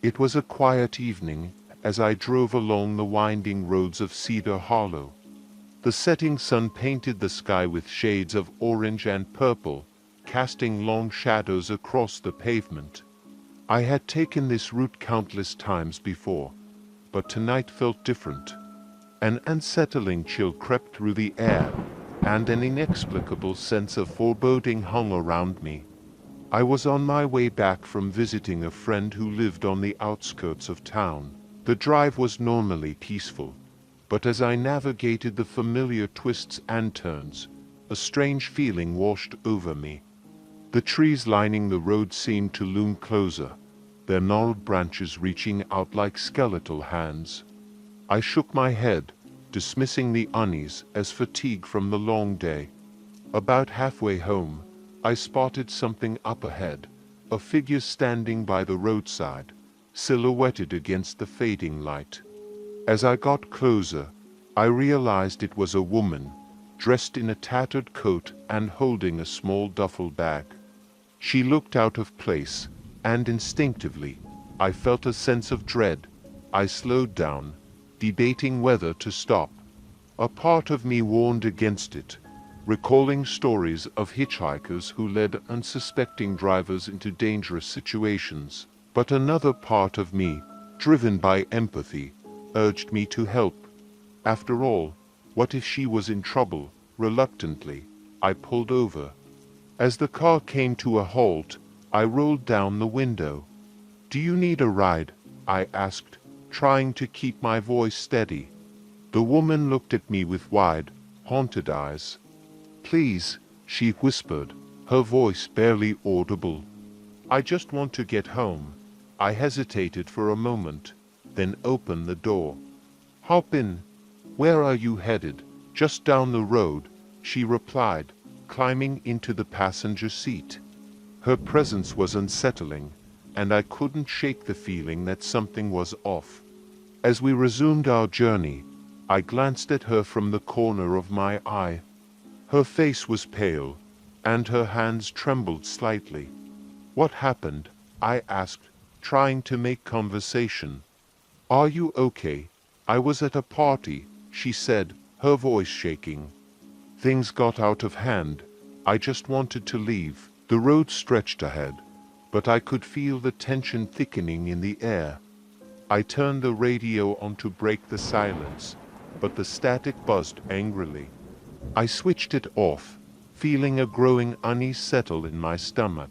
It was a quiet evening as I drove along the winding roads of Cedar Hollow. The setting sun painted the sky with shades of orange and purple, casting long shadows across the pavement. I had taken this route countless times before, but tonight felt different. An unsettling chill crept through the air, and an inexplicable sense of foreboding hung around me. I was on my way back from visiting a friend who lived on the outskirts of town. The drive was normally peaceful, but as I navigated the familiar twists and turns, a strange feeling washed over me. The trees lining the road seemed to loom closer, their gnarled branches reaching out like skeletal hands. I shook my head, dismissing the unease as fatigue from the long day. About halfway home, I spotted something up ahead, a figure standing by the roadside, silhouetted against the fading light. As I got closer, I realized it was a woman, dressed in a tattered coat and holding a small duffel bag. She looked out of place, and instinctively, I felt a sense of dread. I slowed down, debating whether to stop. A part of me warned against it, recalling stories of hitchhikers who led unsuspecting drivers into dangerous situations. But another part of me, driven by empathy, urged me to help. After all, what if she was in trouble? Reluctantly, I pulled over. As the car came to a halt, I rolled down the window. "Do you need a ride?" I asked, trying to keep my voice steady. The woman looked at me with wide, haunted eyes. "Please," she whispered, her voice barely audible. "I just want to get home." I hesitated for a moment, then opened the door. "Hop in." "Where are you headed?" "Just down the road," she replied, climbing into the passenger seat. Her presence was unsettling, and I couldn't shake the feeling that something was off. As we resumed our journey, I glanced at her from the corner of my eye. Her face was pale, and her hands trembled slightly. "What happened?" I asked, trying to make conversation. "Are you okay?" "I was at a party," she said, her voice shaking. "Things got out of hand. I just wanted to leave." The road stretched ahead, but I could feel the tension thickening in the air. I turned the radio on to break the silence, but the static buzzed angrily. I switched it off, feeling a growing unease settle in my stomach.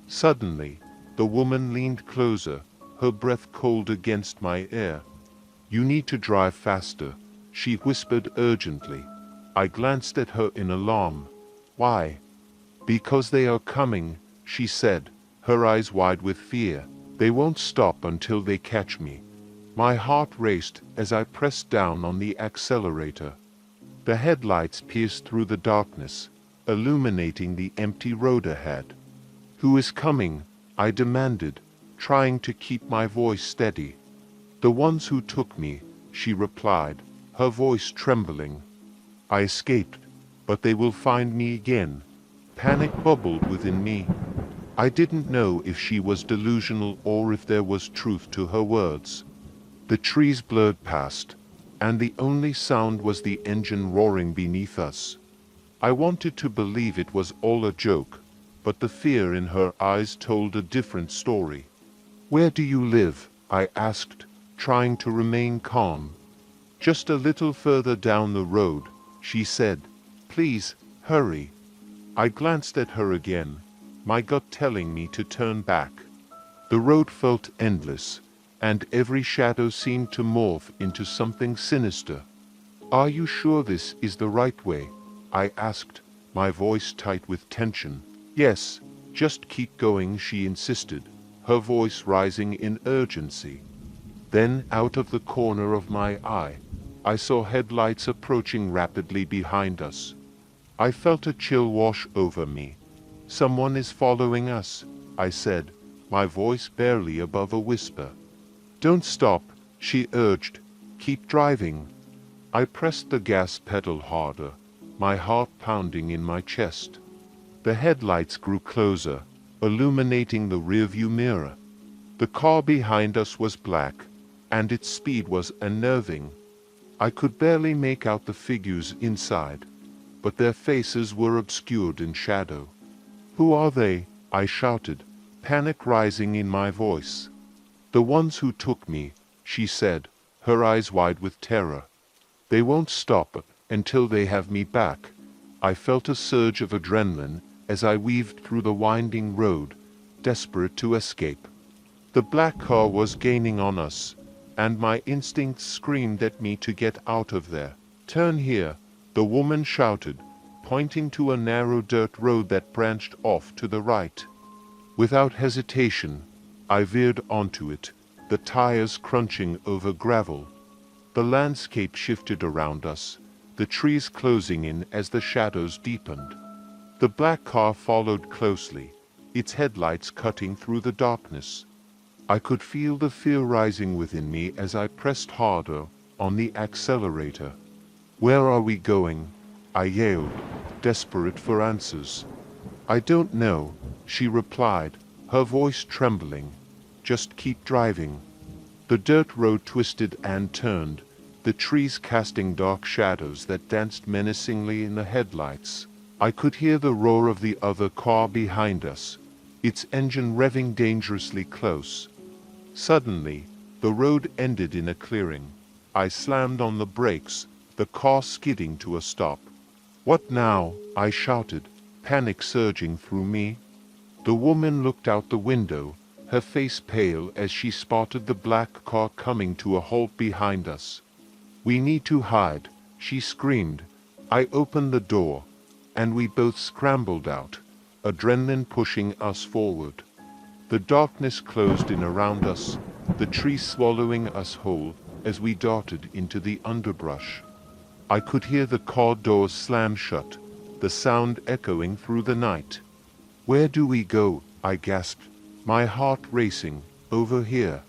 Suddenly, the woman leaned closer, her breath cold against my ear. "You need to drive faster," she whispered urgently. I glanced at her in alarm. "Why?" "Because they are coming," she said, her eyes wide with fear. "They won't stop until they catch me." My heart raced as I pressed down on the accelerator. The headlights pierced through the darkness, illuminating the empty road ahead. "Who is coming?" I demanded, trying to keep my voice steady. "The ones who took me," she replied, her voice trembling. "I escaped, but they will find me again." Panic bubbled within me. I didn't know if she was delusional or if there was truth to her words. The trees blurred past, and the only sound was the engine roaring beneath us. I wanted to believe it was all a joke, but the fear in her eyes told a different story. "Where do you live?" I asked, trying to remain calm. "Just a little further down the road," she said. "Please, hurry." I glanced at her again, my gut telling me to turn back. The road felt endless, and every shadow seemed to morph into something sinister. "Are you sure this is the right way?" I asked, my voice tight with tension. "Yes, just keep going," she insisted, her voice rising in urgency. Then, out of the corner of my eye, I saw headlights approaching rapidly behind us. I felt a chill wash over me. "Someone is following us," I said, my voice barely above a whisper. "Don't stop," she urged. "Keep driving." I pressed the gas pedal harder, my heart pounding in my chest. The headlights grew closer, illuminating the rearview mirror. The car behind us was black, and its speed was unnerving. I could barely make out the figures inside, but their faces were obscured in shadow. "Who are they?" I shouted, panic rising in my voice. "The ones who took me," she said, her eyes wide with terror. "They won't stop until they have me back." I felt a surge of adrenaline as I weaved through the winding road, desperate to escape. The black car was gaining on us, and my instincts screamed at me to get out of there. "Turn here," the woman shouted, pointing to a narrow dirt road that branched off to the right. Without hesitation, I veered onto it, the tires crunching over gravel. The landscape shifted around us, the trees closing in as the shadows deepened. The black car followed closely, its headlights cutting through the darkness. I could feel the fear rising within me as I pressed harder on the accelerator. "Where are we going?" I yelled, desperate for answers. "I don't know," she replied, her voice trembling. "Just keep driving." The dirt road twisted and turned, the trees casting dark shadows that danced menacingly in the headlights. I could hear the roar of the other car behind us, its engine revving dangerously close. Suddenly, the road ended in a clearing. I slammed on the brakes, the car skidding to a stop. "What now?" I shouted, panic surging through me. The woman looked out the window, her face pale as she spotted the black car coming to a halt behind us. "We need to hide," she screamed. I opened the door, and we both scrambled out, adrenaline pushing us forward. The darkness closed in around us, the trees swallowing us whole as we darted into the underbrush. I could hear the car doors slam shut, the sound echoing through the night. "Where do we go?" I gasped, my heart racing. "Over here,"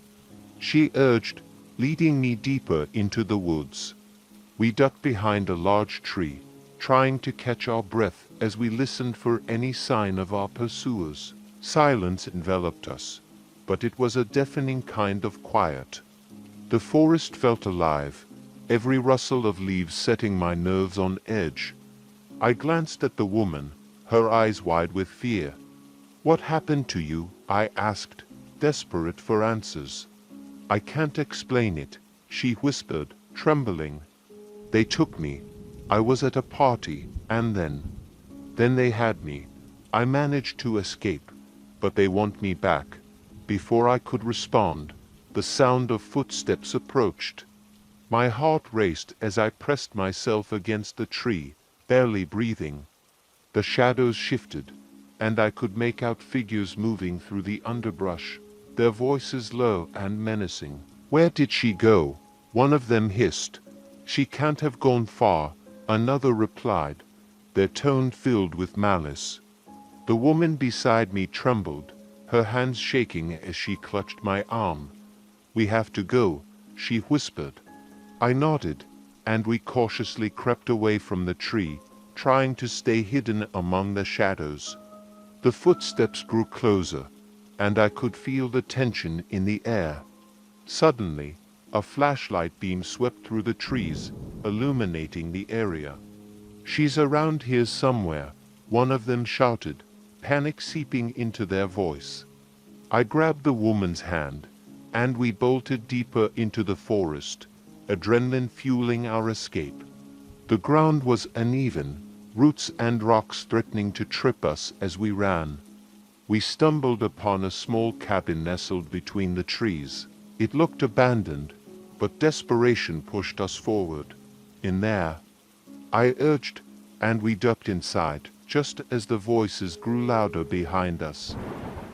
she urged, leading me deeper into the woods. We ducked behind a large tree, trying to catch our breath as we listened for any sign of our pursuers. Silence enveloped us, but it was a deafening kind of quiet. The forest felt alive, every rustle of leaves setting my nerves on edge. I glanced at the woman, her eyes wide with fear. "What happened to you?" I asked, desperate for answers. "I can't explain it," she whispered, trembling. "They took me. I was at a party, and then they had me. I managed to escape, but they want me back." Before I could respond, the sound of footsteps approached. My heart raced as I pressed myself against the tree, barely breathing. The shadows shifted, and I could make out figures moving through the underbrush, their voices low and menacing. "Where did she go?" one of them hissed. "She can't have gone far," another replied, their tone filled with malice. The woman beside me trembled, her hands shaking as she clutched my arm. "We have to go," she whispered. I nodded, and we cautiously crept away from the tree, trying to stay hidden among the shadows. The footsteps grew closer, and I could feel the tension in the air. Suddenly, a flashlight beam swept through the trees, illuminating the area. "She's around here somewhere," one of them shouted, panic seeping into their voice. I grabbed the woman's hand, and we bolted deeper into the forest, adrenaline fueling our escape. The ground was uneven, roots and rocks threatening to trip us as we ran. We stumbled upon a small cabin nestled between the trees. It looked abandoned, but desperation pushed us forward. "In there," I urged, and we ducked inside, just as the voices grew louder behind us.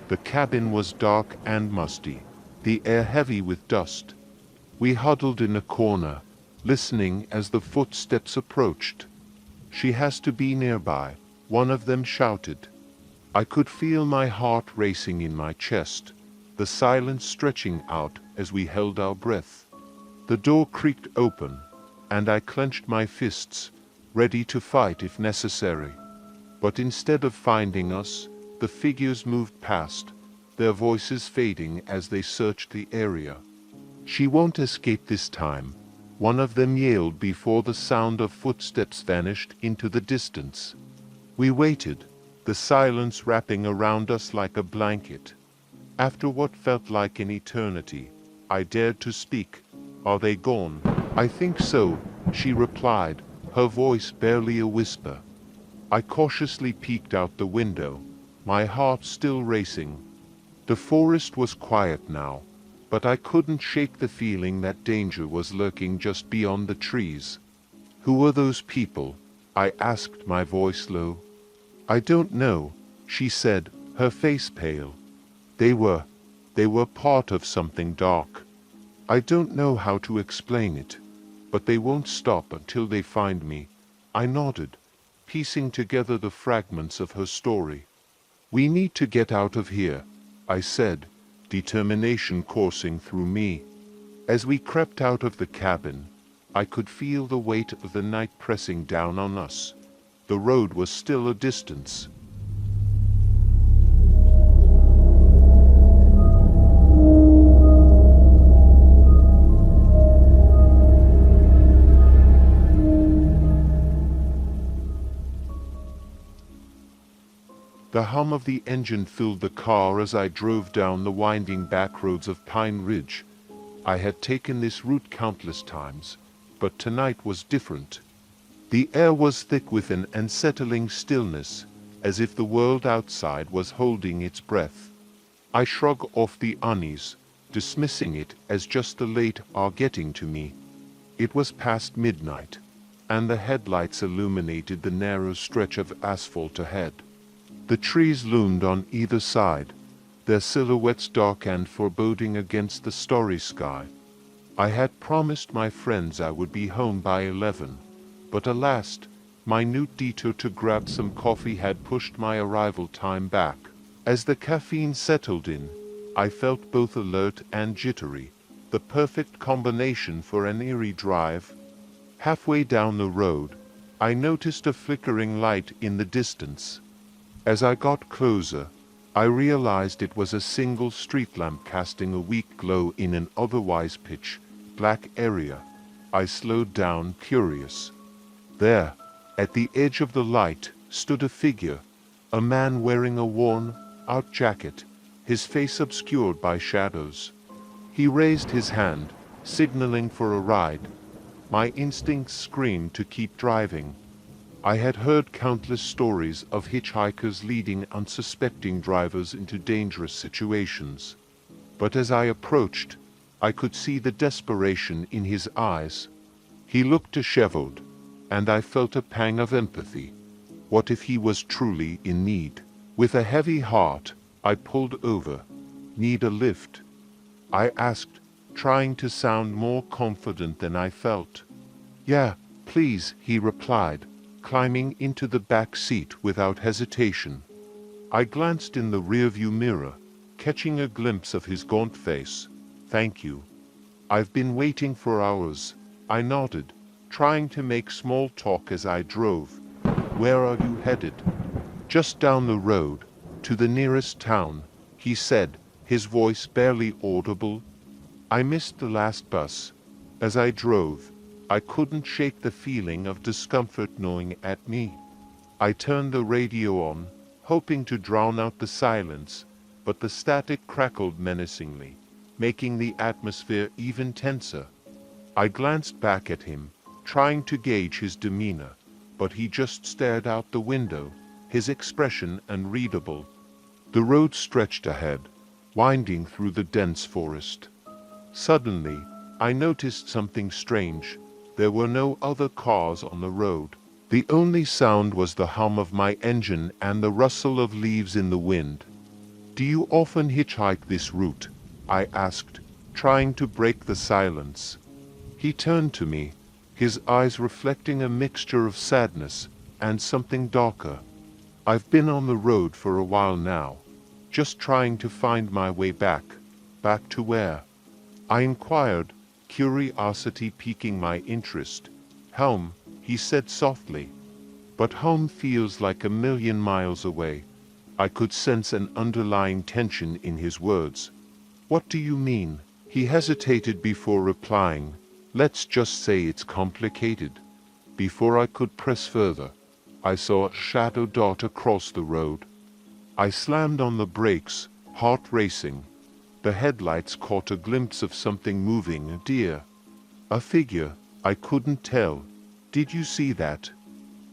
The cabin was dark and musty, the air heavy with dust. We huddled in a corner, listening as the footsteps approached. "She has to be nearby," one of them shouted. I could feel my heart racing in my chest, the silence stretching out as we held our breath. The door creaked open, and I clenched my fists, ready to fight if necessary. But instead of finding us, the figures moved past, their voices fading as they searched the area. "She won't escape this time," one of them yelled before the sound of footsteps vanished into the distance. We waited, the silence wrapping around us like a blanket. After what felt like an eternity, I dared to speak. "Are they gone?" "I think so," she replied, her voice barely a whisper. I cautiously peeked out the window, my heart still racing. The forest was quiet now, but I couldn't shake the feeling that danger was lurking just beyond the trees. "Who were those people?" I asked, my voice low. "I don't know," she said, her face pale. They were part of something dark. I don't know how to explain it, but they won't stop until they find me." I nodded, piecing together the fragments of her story. "We need to get out of here," I said, determination coursing through me. As we crept out of the cabin, I could feel the weight of the night pressing down on us. The road was still a distance. The hum of the engine filled the car as I drove down the winding back roads of Pine Ridge. I had taken this route countless times, but tonight was different. The air was thick with an unsettling stillness, as if the world outside was holding its breath. I shrugged off the unease, dismissing it as just the late hour getting to me. It was past midnight, and the headlights illuminated the narrow stretch of asphalt ahead. The trees loomed on either side, their silhouettes dark and foreboding against the starry sky. I had promised my friends I would be home by 11, but alas, my minute detour to grab some coffee had pushed my arrival time back. As the caffeine settled in, I felt both alert and jittery, the perfect combination for an eerie drive. Halfway down the road, I noticed a flickering light in the distance. As I got closer, I realized it was a single street lamp casting a weak glow in an otherwise pitch-black area. I slowed down, curious. There, at the edge of the light, stood a figure, a man wearing a worn-out jacket, his face obscured by shadows. He raised his hand, signaling for a ride. My instincts screamed to keep driving. I had heard countless stories of hitchhikers leading unsuspecting drivers into dangerous situations. But as I approached, I could see the desperation in his eyes. He looked disheveled, and I felt a pang of empathy. What if he was truly in need? With a heavy heart, I pulled over. "Need a lift?" I asked, trying to sound more confident than I felt. "Yeah, please," he replied, climbing into the back seat without hesitation. I glanced in the rearview mirror, catching a glimpse of his gaunt face. "Thank you. I've been waiting for hours." I nodded, trying to make small talk as I drove. "Where are you headed?" "Just down the road, to the nearest town," he said, his voice barely audible. I missed the last bus. As I drove, I couldn't shake the feeling of discomfort gnawing at me. I turned the radio on, hoping to drown out the silence, but the static crackled menacingly, making the atmosphere even tenser. I glanced back at him, trying to gauge his demeanor, but he just stared out the window, his expression unreadable. The road stretched ahead, winding through the dense forest. Suddenly, I noticed something strange. There were no other cars on the road. The only sound was the hum of my engine and the rustle of leaves in the wind. "Do you often hitchhike this route?" I asked, trying to break the silence. He turned to me, his eyes reflecting a mixture of sadness and something darker. "I've been on the road for a while now, just trying to find my way back." "Back to where?" I inquired, curiosity piquing my interest. "Home," he said softly. "But home feels like a million miles away." I could sense an underlying tension in his words. What do you mean? He hesitated before replying. Let's just say it's complicated. Before I could press further, I saw a shadow dart across the road. I slammed on the brakes, heart racing. The headlights caught a glimpse of something moving, a deer. A figure, I couldn't tell. Did you see that?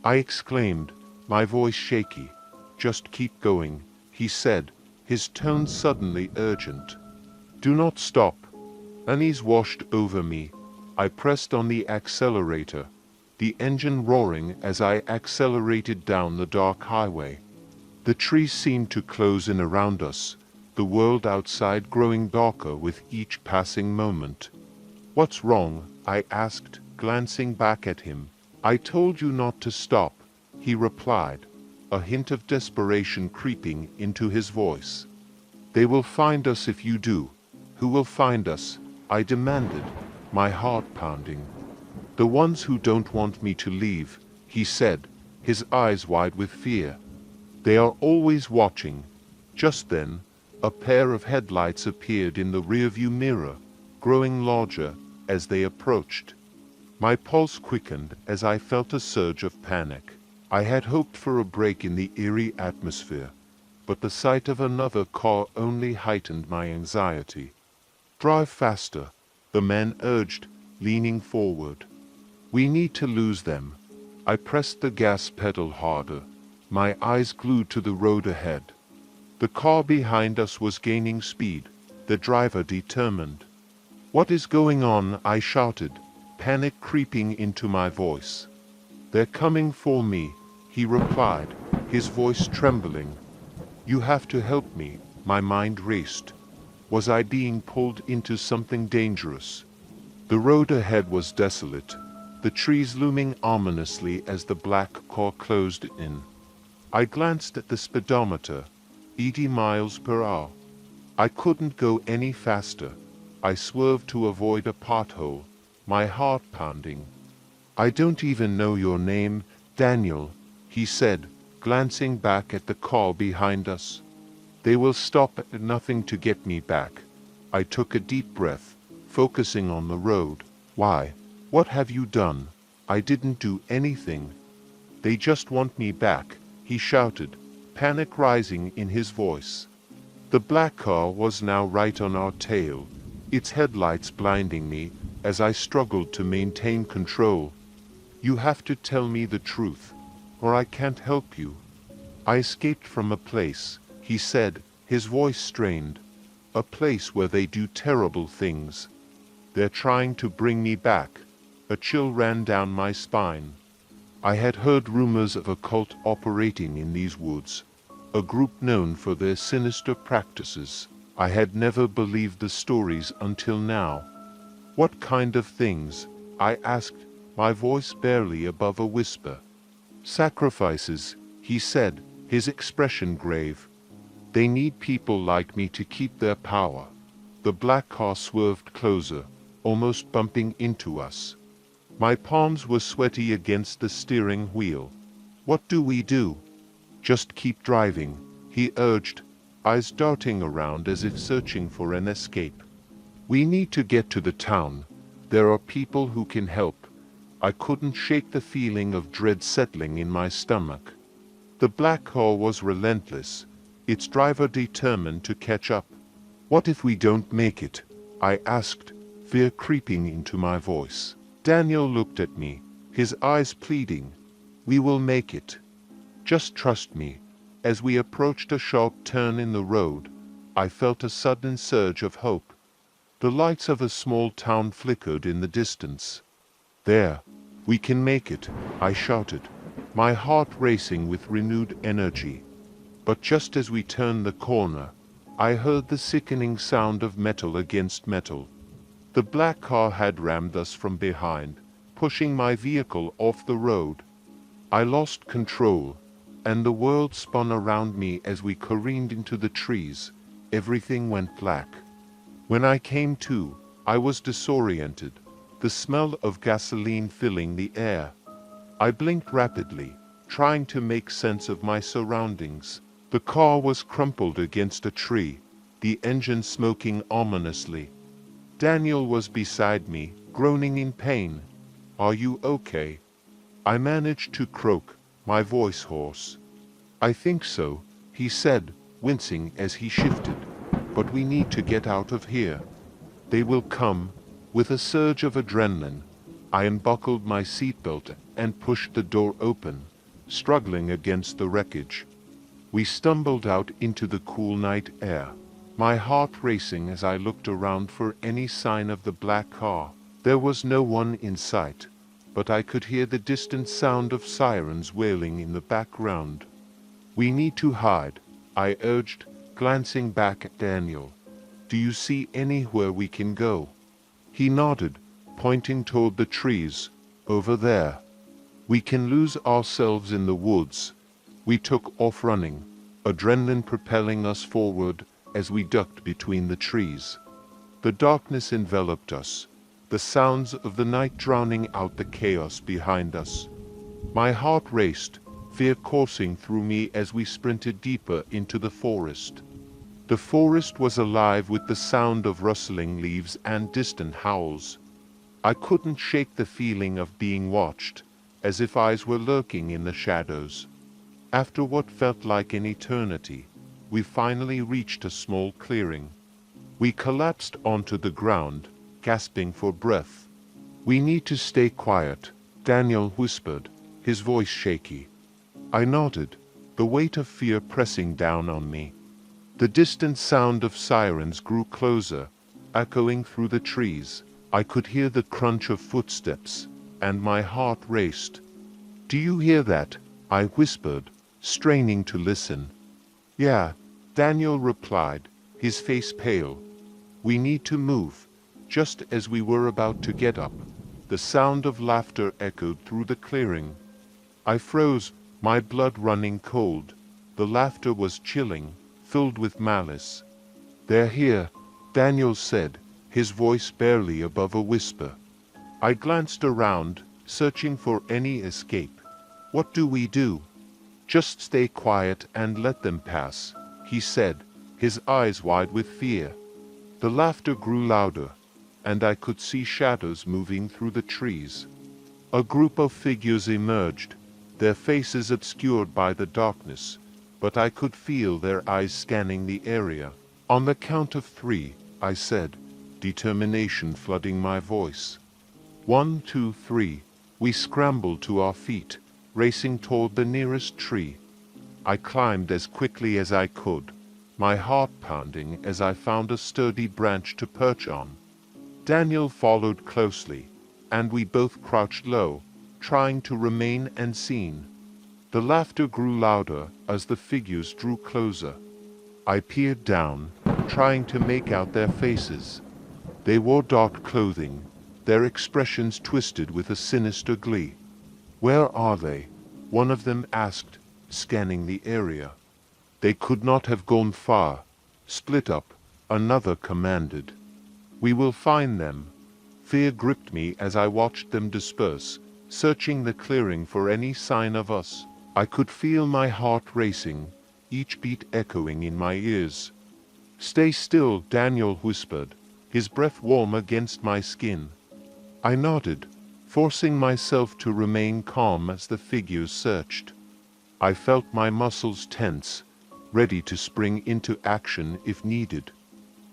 I exclaimed, my voice shaky. Just keep going, he said, his tone suddenly urgent. Do not stop. Unease washed over me. I pressed on the accelerator, the engine roaring as I accelerated down the dark highway. The trees seemed to close in around us, the world outside growing darker with each passing moment. What's wrong? I asked, glancing back at him. I told you not to stop, he replied, a hint of desperation creeping into his voice. They will find us if you do. Who will find us? I demanded, my heart pounding. The ones who don't want me to leave, he said, his eyes wide with fear. They are always watching. Just then, a pair of headlights appeared in the rearview mirror, growing larger as they approached. My pulse quickened as I felt a surge of panic. I had hoped for a break in the eerie atmosphere, but the sight of another car only heightened my anxiety. Drive faster, the man urged, leaning forward. We need to lose them. I pressed the gas pedal harder, my eyes glued to the road ahead. The car behind us was gaining speed, the driver determined. What is going on? I shouted, panic creeping into my voice. They're coming for me, he replied, his voice trembling. You have to help me, my mind raced. Was I being pulled into something dangerous? The road ahead was desolate, the trees looming ominously as the black car closed in. I glanced at the speedometer, 80 miles per hour. I couldn't go any faster. I swerved to avoid a pothole, my heart pounding. I don't even know your name, Daniel, he said, glancing back at the car behind us. They will stop at nothing to get me back. I took a deep breath, focusing on the road. Why? What have you done? I didn't do anything. They just want me back, he shouted, panic rising in his voice. The black car was now right on our tail, its headlights blinding me as I struggled to maintain control. You have to tell me the truth, or I can't help you. I escaped from a place, he said, his voice strained. A place where they do terrible things. They're trying to bring me back. A chill ran down my spine. I had heard rumors of a cult operating in these woods, a group known for their sinister practices. I had never believed the stories until now. What kind of things? I asked, my voice barely above a whisper. Sacrifices, he said, his expression grave. They need people like me to keep their power. The black car swerved closer, almost bumping into us. My palms were sweaty against the steering wheel. What do we do? Just keep driving, he urged, eyes darting around as if searching for an escape. We need to get to the town. There are people who can help. I couldn't shake the feeling of dread settling in my stomach. The black car was relentless, its driver determined to catch up. What if we don't make it? I asked, fear creeping into my voice. Daniel looked at me, his eyes pleading. We will make it. Just trust me. As we approached a sharp turn in the road, I felt a sudden surge of hope. The lights of a small town flickered in the distance. There, we can make it, I shouted, my heart racing with renewed energy. But just as we turned the corner, I heard the sickening sound of metal against metal. The black car had rammed us from behind, pushing my vehicle off the road. I lost control, and the world spun around me as we careened into the trees. Everything went black. When I came to, I was disoriented, the smell of gasoline filling the air. I blinked rapidly, trying to make sense of my surroundings. The car was crumpled against a tree, the engine smoking ominously. Daniel was beside me, groaning in pain. "Are you okay?" I managed to croak, my voice hoarse. "I think so," he said, wincing as he shifted. "But we need to get out of here. They will come." With a surge of adrenaline, I unbuckled my seatbelt and pushed the door open, struggling against the wreckage. We stumbled out into the cool night air, my heart racing as I looked around for any sign of the black car. There was no one in sight, but I could hear the distant sound of sirens wailing in the background. "We need to hide," I urged, glancing back at Daniel. "Do you see anywhere we can go?" He nodded, pointing toward the trees. "Over there. We can lose ourselves in the woods." We took off running, adrenaline propelling us forward as we ducked between the trees. The darkness enveloped us, the sounds of the night drowning out the chaos behind us. My heart raced, fear coursing through me as we sprinted deeper into the forest. The forest was alive with the sound of rustling leaves and distant howls. I couldn't shake the feeling of being watched, as if eyes were lurking in the shadows. After what felt like an eternity, we finally reached a small clearing. We collapsed onto the ground, gasping for breath. "We need to stay quiet," Daniel whispered, his voice shaky. I nodded, the weight of fear pressing down on me. The distant sound of sirens grew closer, echoing through the trees. I could hear the crunch of footsteps, and my heart raced. "Do you hear that?" I whispered, straining to listen. "Yeah," Daniel replied, his face pale. "We need to move." Just as we were about to get up, the sound of laughter echoed through the clearing. I froze, my blood running cold. The laughter was chilling, filled with malice. "They're here," Daniel said, his voice barely above a whisper. I glanced around, searching for any escape. "What do we do?" "Just stay quiet and let them pass," he said, his eyes wide with fear. The laughter grew louder, and I could see shadows moving through the trees. A group of figures emerged, their faces obscured by the darkness, but I could feel their eyes scanning the area. "On the count of 3, I said, determination flooding my voice. 1, 2, 3. We scrambled to our feet, racing toward the nearest tree. I climbed as quickly as I could, my heart pounding as I found a sturdy branch to perch on. Daniel followed closely, and we both crouched low, trying to remain unseen. The laughter grew louder as the figures drew closer. I peered down, trying to make out their faces. They wore dark clothing, their expressions twisted with a sinister glee. "Where are they?" one of them asked, scanning the area. "They could not have gone far. Split up," another commanded. "We will find them." Fear gripped me as I watched them disperse, searching the clearing for any sign of us. I could feel my heart racing, each beat echoing in my ears. "Stay still," Daniel whispered, his breath warm against my skin. I nodded, forcing myself to remain calm as the figures searched. I felt my muscles tense, ready to spring into action if needed.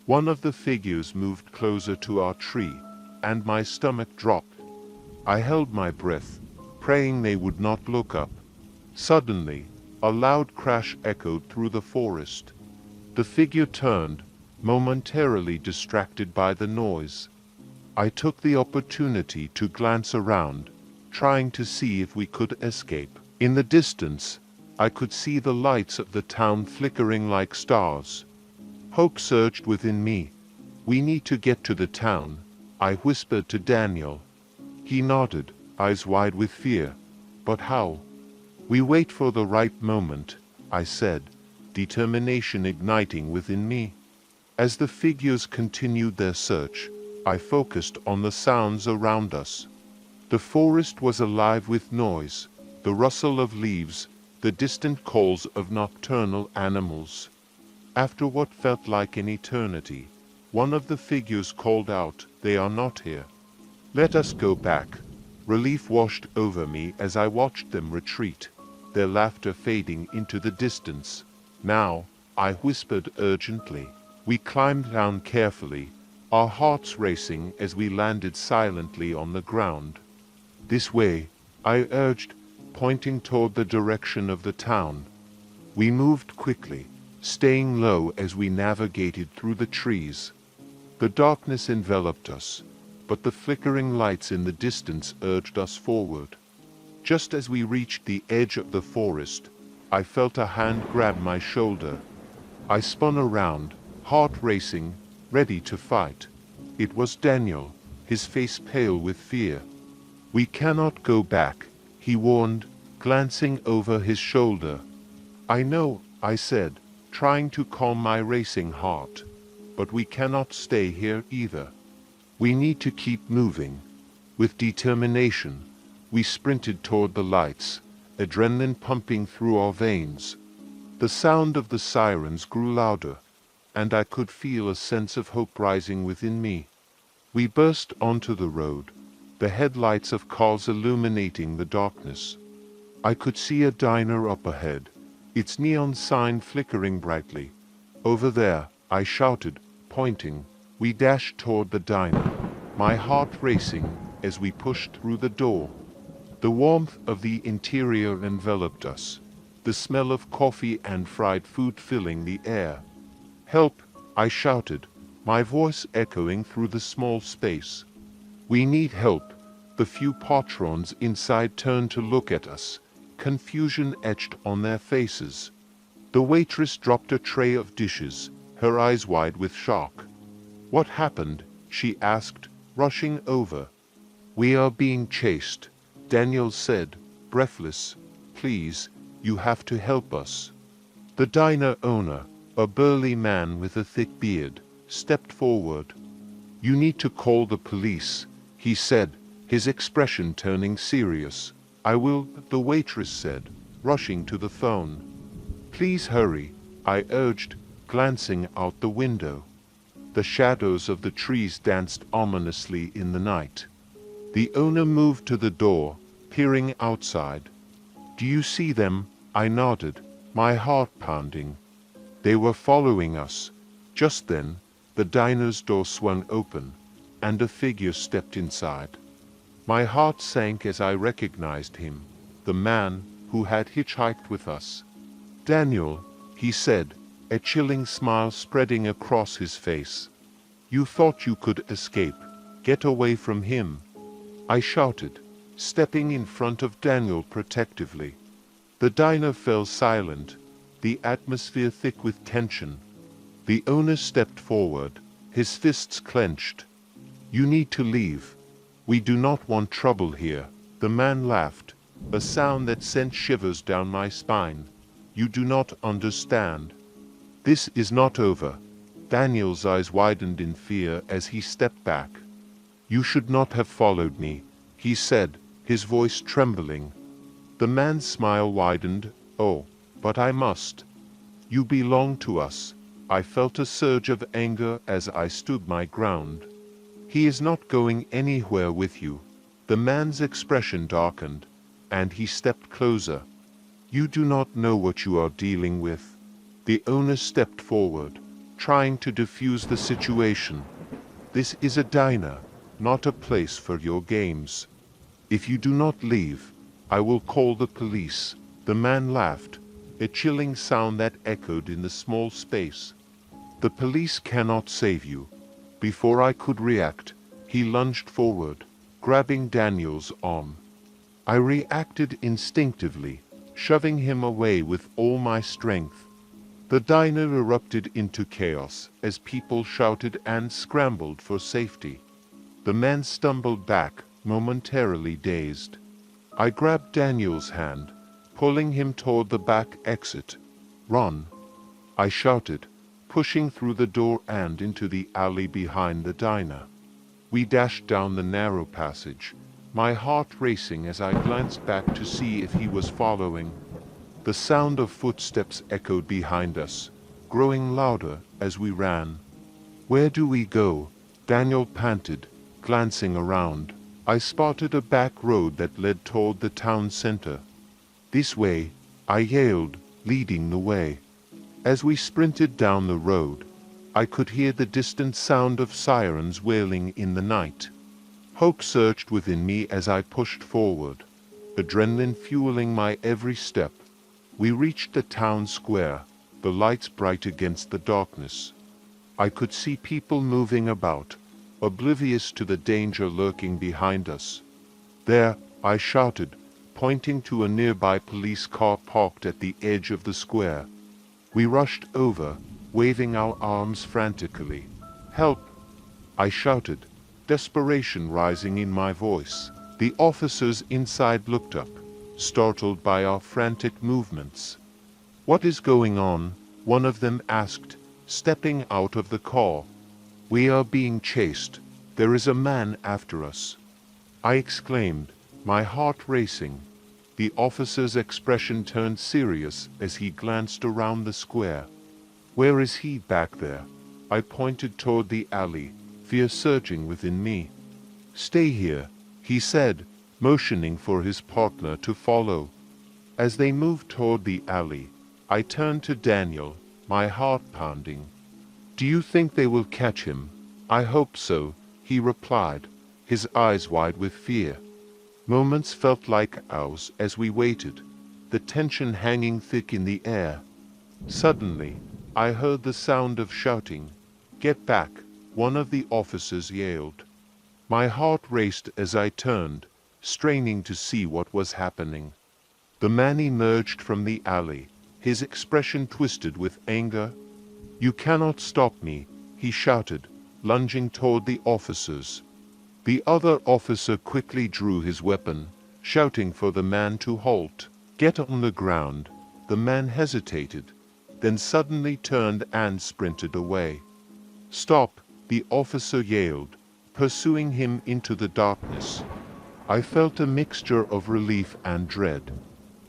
One of the figures moved closer to our tree, and my stomach dropped. I held my breath, praying they would not look up. Suddenly, a loud crash echoed through the forest. The figure turned, momentarily distracted by the noise. I took the opportunity to glance around, trying to see if we could escape. In the distance, I could see the lights of the town flickering like stars. Hope surged within me. "We need to get to the town," I whispered to Daniel. He nodded, eyes wide with fear. "But how?" "We wait for the right moment," I said, determination igniting within me. As the figures continued their search, I focused on the sounds around us. The forest was alive with noise, the rustle of leaves, the distant calls of nocturnal animals. After what felt like an eternity, one of the figures called out, "They are not here. Let us go back." Relief washed over me as I watched them retreat, their laughter fading into the distance. "Now," I whispered urgently. We climbed down carefully, our hearts racing as we landed silently on the ground. "This way," I urged, pointing toward the direction of the town. We moved quickly, staying low as we navigated through the trees. The darkness enveloped us, but the flickering lights in the distance urged us forward. Just as we reached the edge of the forest, I felt a hand grab my shoulder. I spun around, heart racing, ready to fight. It was Daniel, his face pale with fear. "We cannot go back," he warned, glancing over his shoulder. "I know," I said, trying to calm my racing heart. "But we cannot stay here either. We need to keep moving." With determination, we sprinted toward the lights, adrenaline pumping through our veins. The sound of the sirens grew louder, and I could feel a sense of hope rising within me. We burst onto the road, the headlights of cars illuminating the darkness. I could see a diner up ahead, its neon sign flickering brightly. "Over there," I shouted, pointing. We dashed toward the diner, my heart racing as we pushed through the door. The warmth of the interior enveloped us, the smell of coffee and fried food filling the air. "Help!" I shouted, my voice echoing through the small space. "We need help." The few patrons inside turned to look at us, confusion etched on their faces. The waitress dropped a tray of dishes, her eyes wide with shock. "What happened?" she asked, rushing over. "We are being chased," Daniel said, breathless. "Please, you have to help us." The diner owner, a burly man with a thick beard, stepped forward. "You need to call the police," he said, his expression turning serious. "I will," the waitress said, rushing to the phone. "Please hurry," I urged, glancing out the window. The shadows of the trees danced ominously in the night. The owner moved to the door, peering outside. "Do you see them?" I nodded, my heart pounding. They were following us. Just then, the diner's door swung open, and a figure stepped inside. My heart sank as I recognized him, the man who had hitchhiked with us. "Daniel," he said, a chilling smile spreading across his face. "You thought you could escape, get away from him," I shouted, stepping in front of Daniel protectively. The diner fell silent, the atmosphere thick with tension. The owner stepped forward, his fists clenched. "You need to leave. We do not want trouble here." The man laughed, a sound that sent shivers down my spine. "You do not understand. This is not over." Daniel's eyes widened in fear as he stepped back. "You should not have followed me," he said, his voice trembling. The man's smile widened. "Oh, but I must. You belong to us." I felt a surge of anger as I stood my ground. "He is not going anywhere with you." The man's expression darkened, and he stepped closer. "You do not know what you are dealing with." The owner stepped forward, trying to defuse the situation. "This is a diner, not a place for your games. If you do not leave, I will call the police." The man laughed, a chilling sound that echoed in the small space. "The police cannot save you." Before I could react, he lunged forward, grabbing Daniel's arm. I reacted instinctively, shoving him away with all my strength. The diner erupted into chaos as people shouted and scrambled for safety. The man stumbled back, momentarily dazed. I grabbed Daniel's hand, pulling him toward the back exit. "Run!" I shouted, pushing through the door and into the alley behind the diner. We dashed down the narrow passage, my heart racing as I glanced back to see if he was following. The sound of footsteps echoed behind us, growing louder as we ran. "Where do we go?" Daniel panted, glancing around. I spotted a back road that led toward the town center. "This way," I yelled, leading the way. As we sprinted down the road, I could hear the distant sound of sirens wailing in the night. Hope surged within me as I pushed forward, adrenaline fueling my every step. We reached the town square, the lights bright against the darkness. I could see people moving about, oblivious to the danger lurking behind us. "There," I shouted, pointing to a nearby police car parked at the edge of the square. We rushed over, waving our arms frantically. "Help!" I shouted, desperation rising in my voice. The officers inside looked up, startled by our frantic movements. "What is going on?" one of them asked, stepping out of the car. "We are being chased. There is a man after us," I exclaimed, my heart racing. The officer's expression turned serious as he glanced around the square. "Where is he back there?" I pointed toward the alley, fear surging within me. "Stay here," he said, motioning for his partner to follow. As they moved toward the alley, I turned to Daniel, my heart pounding. "Do you think they will catch him?" "I hope so," he replied, his eyes wide with fear. Moments felt like hours as we waited, the tension hanging thick in the air. Suddenly, I heard the sound of shouting. "Get back," one of the officers yelled. My heart raced as I turned, straining to see what was happening. The man emerged from the alley, his expression twisted with anger. "You cannot stop me," he shouted, lunging toward the officers. The other officer quickly drew his weapon, shouting for the man to halt. "Get on the ground." The man hesitated, then suddenly turned and sprinted away. "Stop," the officer yelled, pursuing him into the darkness. I felt a mixture of relief and dread.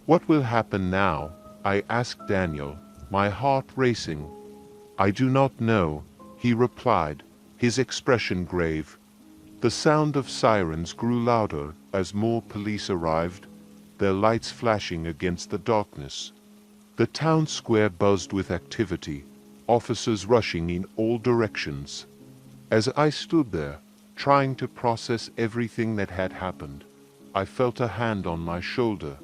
"What will happen now?" I asked Daniel, my heart racing. "I do not know," he replied, his expression grave. The sound of sirens grew louder as more police arrived, their lights flashing against the darkness. The town square buzzed with activity, officers rushing in all directions. As I stood there, trying to process everything that had happened, I felt a hand on my shoulder.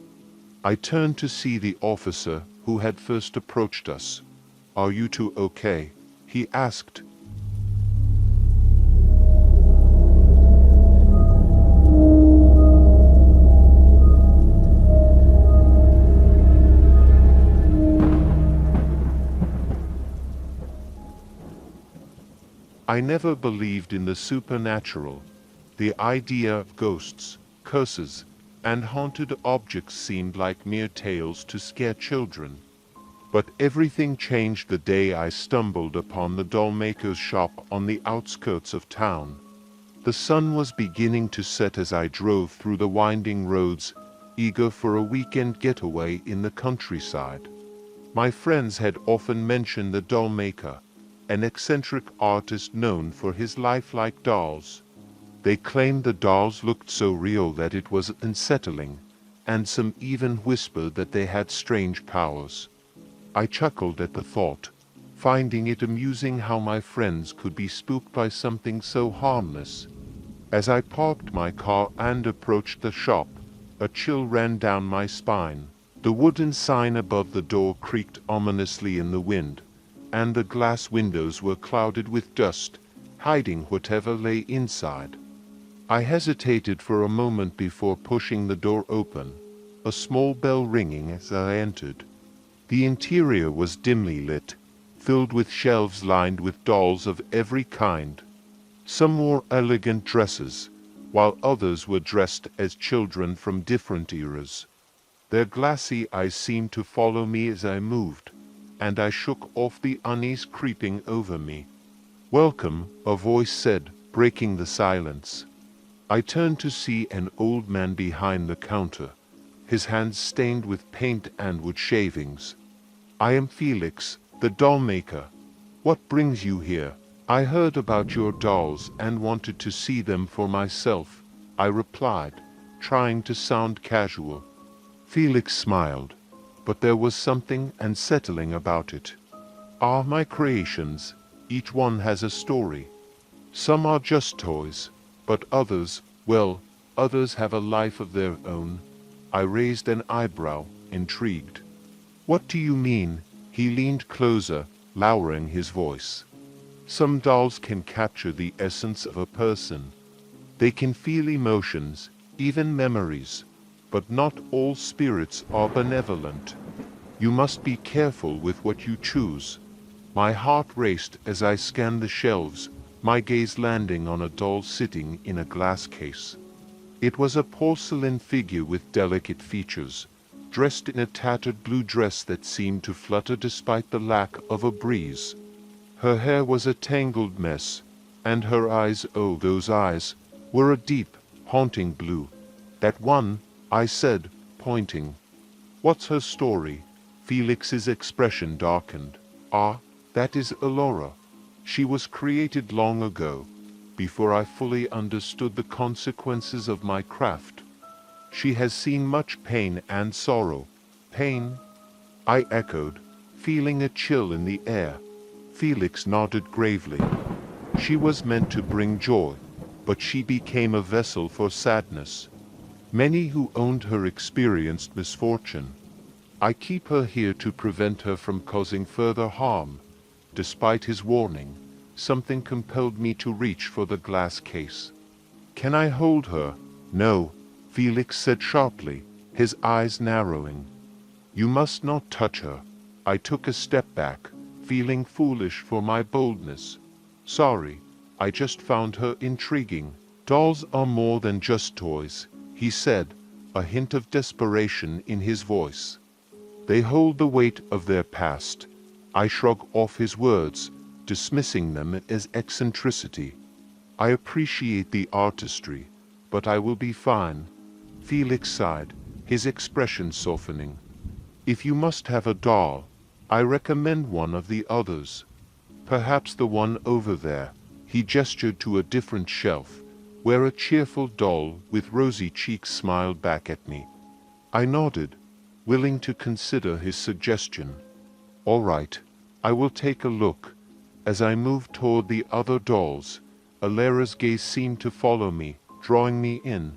I turned to see the officer who had first approached us. "Are you two okay?" he asked. I never believed in the supernatural. The idea of ghosts, curses, and haunted objects seemed like mere tales to scare children. But everything changed the day I stumbled upon the dollmaker's shop on the outskirts of town. The sun was beginning to set as I drove through the winding roads, eager for a weekend getaway in the countryside. My friends had often mentioned the dollmaker, an eccentric artist known for his lifelike dolls. They claimed the dolls looked so real that it was unsettling, and some even whispered that they had strange powers. I chuckled at the thought, finding it amusing how my friends could be spooked by something so harmless. As I parked my car and approached the shop, a chill ran down my spine. The wooden sign above the door creaked ominously in the wind, and the glass windows were clouded with dust, hiding whatever lay inside. I hesitated for a moment before pushing the door open, a small bell ringing as I entered. The interior was dimly lit, filled with shelves lined with dolls of every kind. Some wore elegant dresses, while others were dressed as children from different eras. Their glassy eyes seemed to follow me as I moved, and I shook off the unease creeping over me. "Welcome," a voice said, breaking the silence. I turned to see an old man behind the counter, his hands stained with paint and wood shavings. "I am Felix, the doll maker. What brings you here?" "I heard about your dolls and wanted to see them for myself," I replied, trying to sound casual. Felix smiled, but there was something unsettling about it. "Are my creations. Each one has a story. Some are just toys, but others, well, others have a life of their own." I raised an eyebrow, intrigued. "What do you mean?" He leaned closer, lowering his voice. "Some dolls can capture the essence of a person. They can feel emotions, even memories, but not all spirits are benevolent. You must be careful with what you choose." My heart raced as I scanned the shelves, my gaze landing on a doll sitting in a glass case. It was a porcelain figure with delicate features, dressed in a tattered blue dress that seemed to flutter despite the lack of a breeze. Her hair was a tangled mess, and her eyes, oh those eyes, were a deep, haunting blue. "That one," I said, pointing. "What's her story?" Felix's expression darkened. "Ah, that is Elora. She was created long ago, before I fully understood the consequences of my craft. She has seen much pain and sorrow." "Pain?" I echoed, feeling a chill in the air. Felix nodded gravely. "She was meant to bring joy, but she became a vessel for sadness. Many who owned her experienced misfortune. I keep her here to prevent her from causing further harm." Despite his warning, something compelled me to reach for the glass case. "Can I hold her?" "No," Felix said sharply, his eyes narrowing. "You must not touch her." I took a step back, feeling foolish for my boldness. "Sorry, I just found her intriguing." "Dolls are more than just toys," he said, a hint of desperation in his voice. "They hold the weight of their past." I shrugged off his words, dismissing them as eccentricity. "I appreciate the artistry, but I will be fine." Felix sighed, his expression softening. "If you must have a doll, I recommend one of the others. Perhaps the one over there." He gestured to a different shelf, where a cheerful doll with rosy cheeks smiled back at me. I nodded, willing to consider his suggestion. "All right, I will take a look." As I moved toward the other dolls, Alera's gaze seemed to follow me, drawing me in.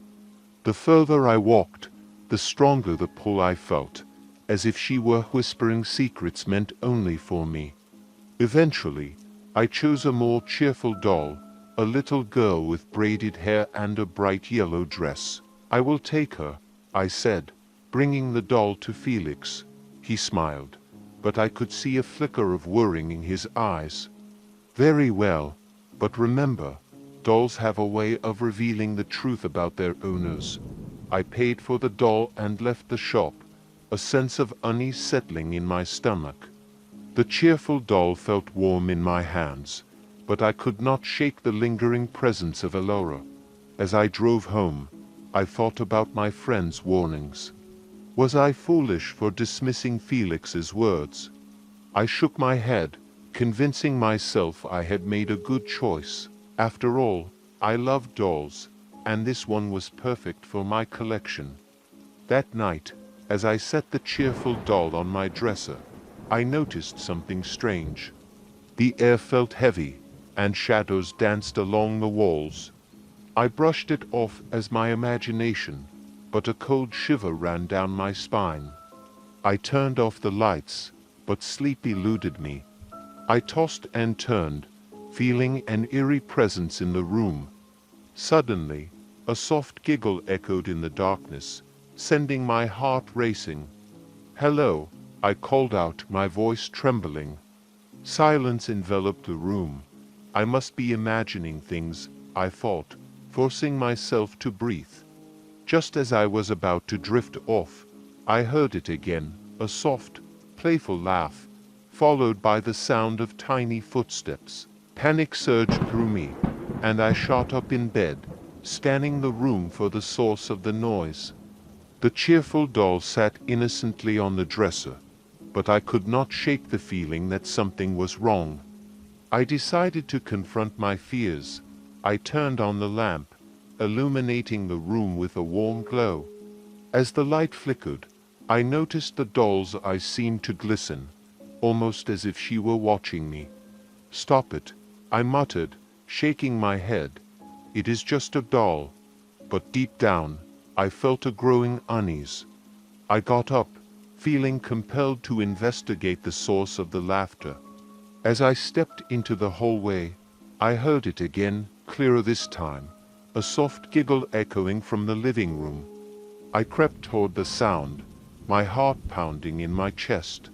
The further I walked, the stronger the pull I felt, as if she were whispering secrets meant only for me. Eventually, I chose a more cheerful doll, a little girl with braided hair and a bright yellow dress. "I will take her," I said, bringing the doll to Felix. He smiled, but I could see a flicker of worrying in his eyes. "Very well, but remember, dolls have a way of revealing the truth about their owners." I paid for the doll and left the shop, a sense of unease settling in my stomach. The cheerful doll felt warm in my hands, but I could not shake the lingering presence of Elora. As I drove home, I thought about my friend's warnings. Was I foolish for dismissing Felix's words? I shook my head, convincing myself I had made a good choice. After all, I loved dolls, and this one was perfect for my collection. That night, as I set the cheerful doll on my dresser, I noticed something strange. The air felt heavy, and shadows danced along the walls. I brushed it off as my imagination, but a cold shiver ran down my spine. I turned off the lights, but sleep eluded me. I tossed and turned, feeling an eerie presence in the room. Suddenly, a soft giggle echoed in the darkness, sending my heart racing. "Hello," I called out, my voice trembling. Silence enveloped the room. I must be imagining things, I thought, forcing myself to breathe. Just as I was about to drift off, I heard it again, a soft, playful laugh, followed by the sound of tiny footsteps. Panic surged through me, and I shot up in bed, scanning the room for the source of the noise. The cheerful doll sat innocently on the dresser, but I could not shake the feeling that something was wrong. I decided to confront my fears. I turned on the lamp, illuminating the room with a warm glow. As the light flickered, I noticed the doll's eyes seemed to glisten, almost as if she were watching me. "Stop it," I muttered, shaking my head. "It is just a doll." But deep down, I felt a growing unease. I got up, feeling compelled to investigate the source of the laughter. As I stepped into the hallway, I heard it again, clearer this time, a soft giggle echoing from the living room. I crept toward the sound, my heart pounding in my chest.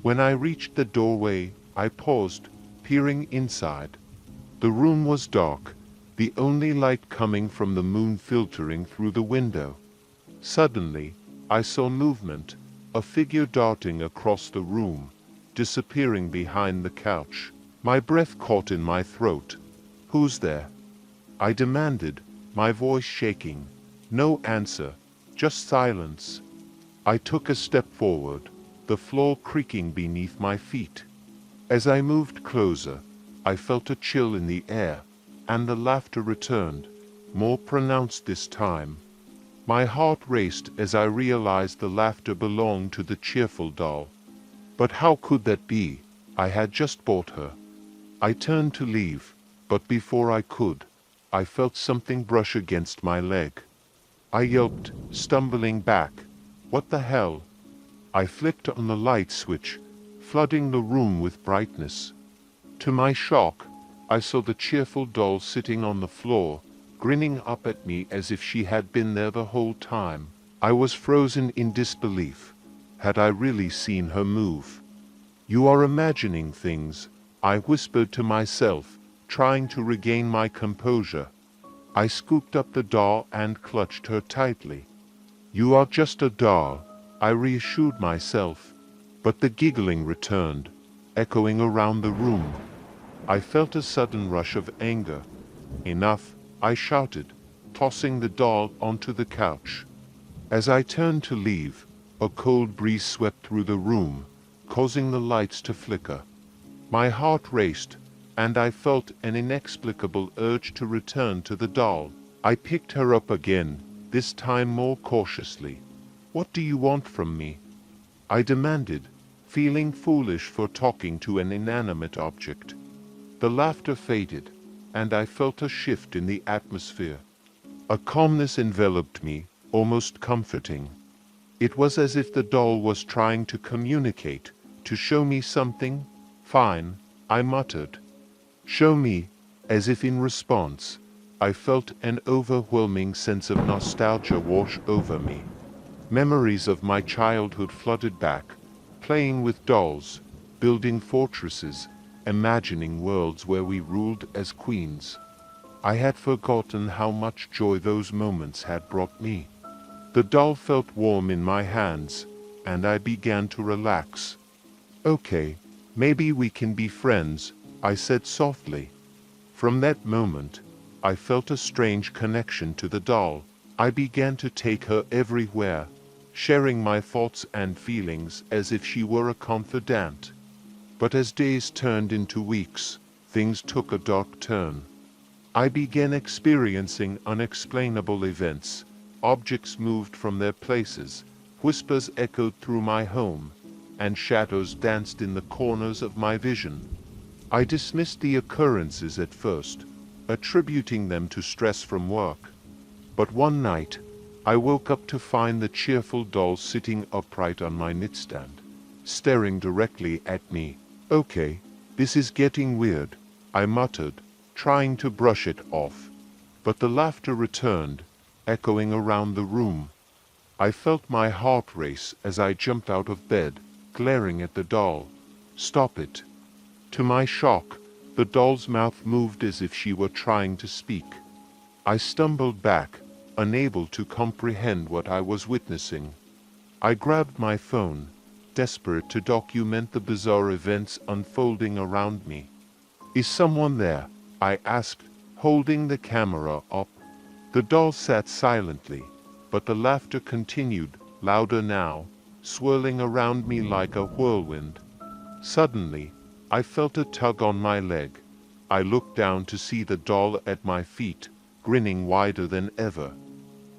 When I reached the doorway, I paused, peering inside. The room was dark, the only light coming from the moon filtering through the window. Suddenly, I saw movement, a figure darting across the room, disappearing behind the couch. My breath caught in my throat. "Who's there?" I demanded, my voice shaking. No answer, just silence. I took a step forward, the floor creaking beneath my feet. As I moved closer, I felt a chill in the air, and the laughter returned, more pronounced this time. My heart raced as I realized the laughter belonged to the cheerful doll. But how could that be? I had just bought her. I turned to leave, but before I could, I felt something brush against my leg. I yelped, stumbling back. "What the hell?" I flicked on the light switch, flooding the room with brightness. To my shock, I saw the cheerful doll sitting on the floor, grinning up at me as if she had been there the whole time. I was frozen in disbelief. Had I really seen her move? "You are imagining things," I whispered to myself, trying to regain my composure. I scooped up the doll and clutched her tightly. "You are just a doll," I reassured myself. But the giggling returned, echoing around the room. I felt a sudden rush of anger. "Enough," I shouted, tossing the doll onto the couch. As I turned to leave, a cold breeze swept through the room, causing the lights to flicker. My heart raced, and I felt an inexplicable urge to return to the doll. I picked her up again, this time more cautiously. "What do you want from me?" I demanded, feeling foolish for talking to an inanimate object. The laughter faded, and I felt a shift in the atmosphere. A calmness enveloped me, almost comforting. It was as if the doll was trying to communicate, to show me something. "Fine," I muttered. "Show me," as if in response, I felt an overwhelming sense of nostalgia wash over me. Memories of my childhood flooded back, playing with dolls, building fortresses, imagining worlds where we ruled as queens. I had forgotten how much joy those moments had brought me. The doll felt warm in my hands, and I began to relax. "Okay, maybe we can be friends," I said softly. From that moment, I felt a strange connection to the doll. I began to take her everywhere, sharing my thoughts and feelings as if she were a confidant. But as days turned into weeks, things took a dark turn. I began experiencing unexplainable events. Objects moved from their places, whispers echoed through my home, and shadows danced in the corners of my vision. I dismissed the occurrences at first, attributing them to stress from work. But one night, I woke up to find the cheerful doll sitting upright on my nightstand, staring directly at me. "Okay, this is getting weird," I muttered, trying to brush it off. But the laughter returned, echoing around the room. I felt my heart race as I jumped out of bed, glaring at the doll. "Stop it." To my shock, the doll's mouth moved as if she were trying to speak. I stumbled back, unable to comprehend what I was witnessing. I grabbed my phone, desperate to document the bizarre events unfolding around me. "Is someone there?" I asked, holding the camera up. The doll sat silently, But the laughter continued, louder now, swirling around me like a whirlwind. Suddenly, I felt a tug on my leg. I looked down to see the doll at my feet, grinning wider than ever.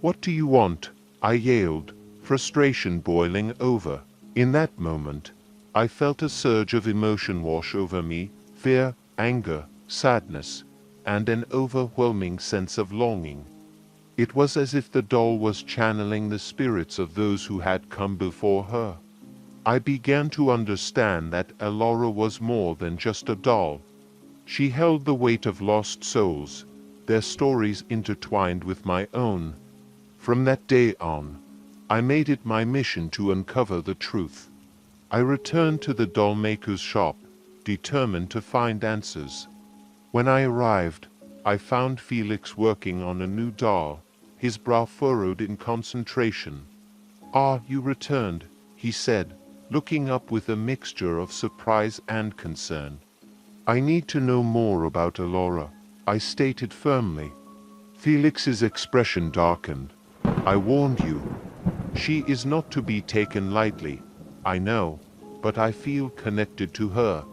"What do you want?" I yelled, frustration boiling over. In that moment, I felt a surge of emotion wash over me, fear, anger, sadness, and an overwhelming sense of longing. It was as if the doll was channeling the spirits of those who had come before her. I began to understand that Elora was more than just a doll. She held the weight of lost souls, their stories intertwined with my own. From that day on, I made it my mission to uncover the truth. I returned to the doll maker's shop, determined to find answers. When I arrived, I found Felix working on a new doll, his brow furrowed in concentration. "Ah, you returned," he said, looking up with a mixture of surprise and concern. "I need to know more about Elora," I stated firmly. Felix's expression darkened. "I warned you. She is not to be taken lightly. I know, but I feel connected to her.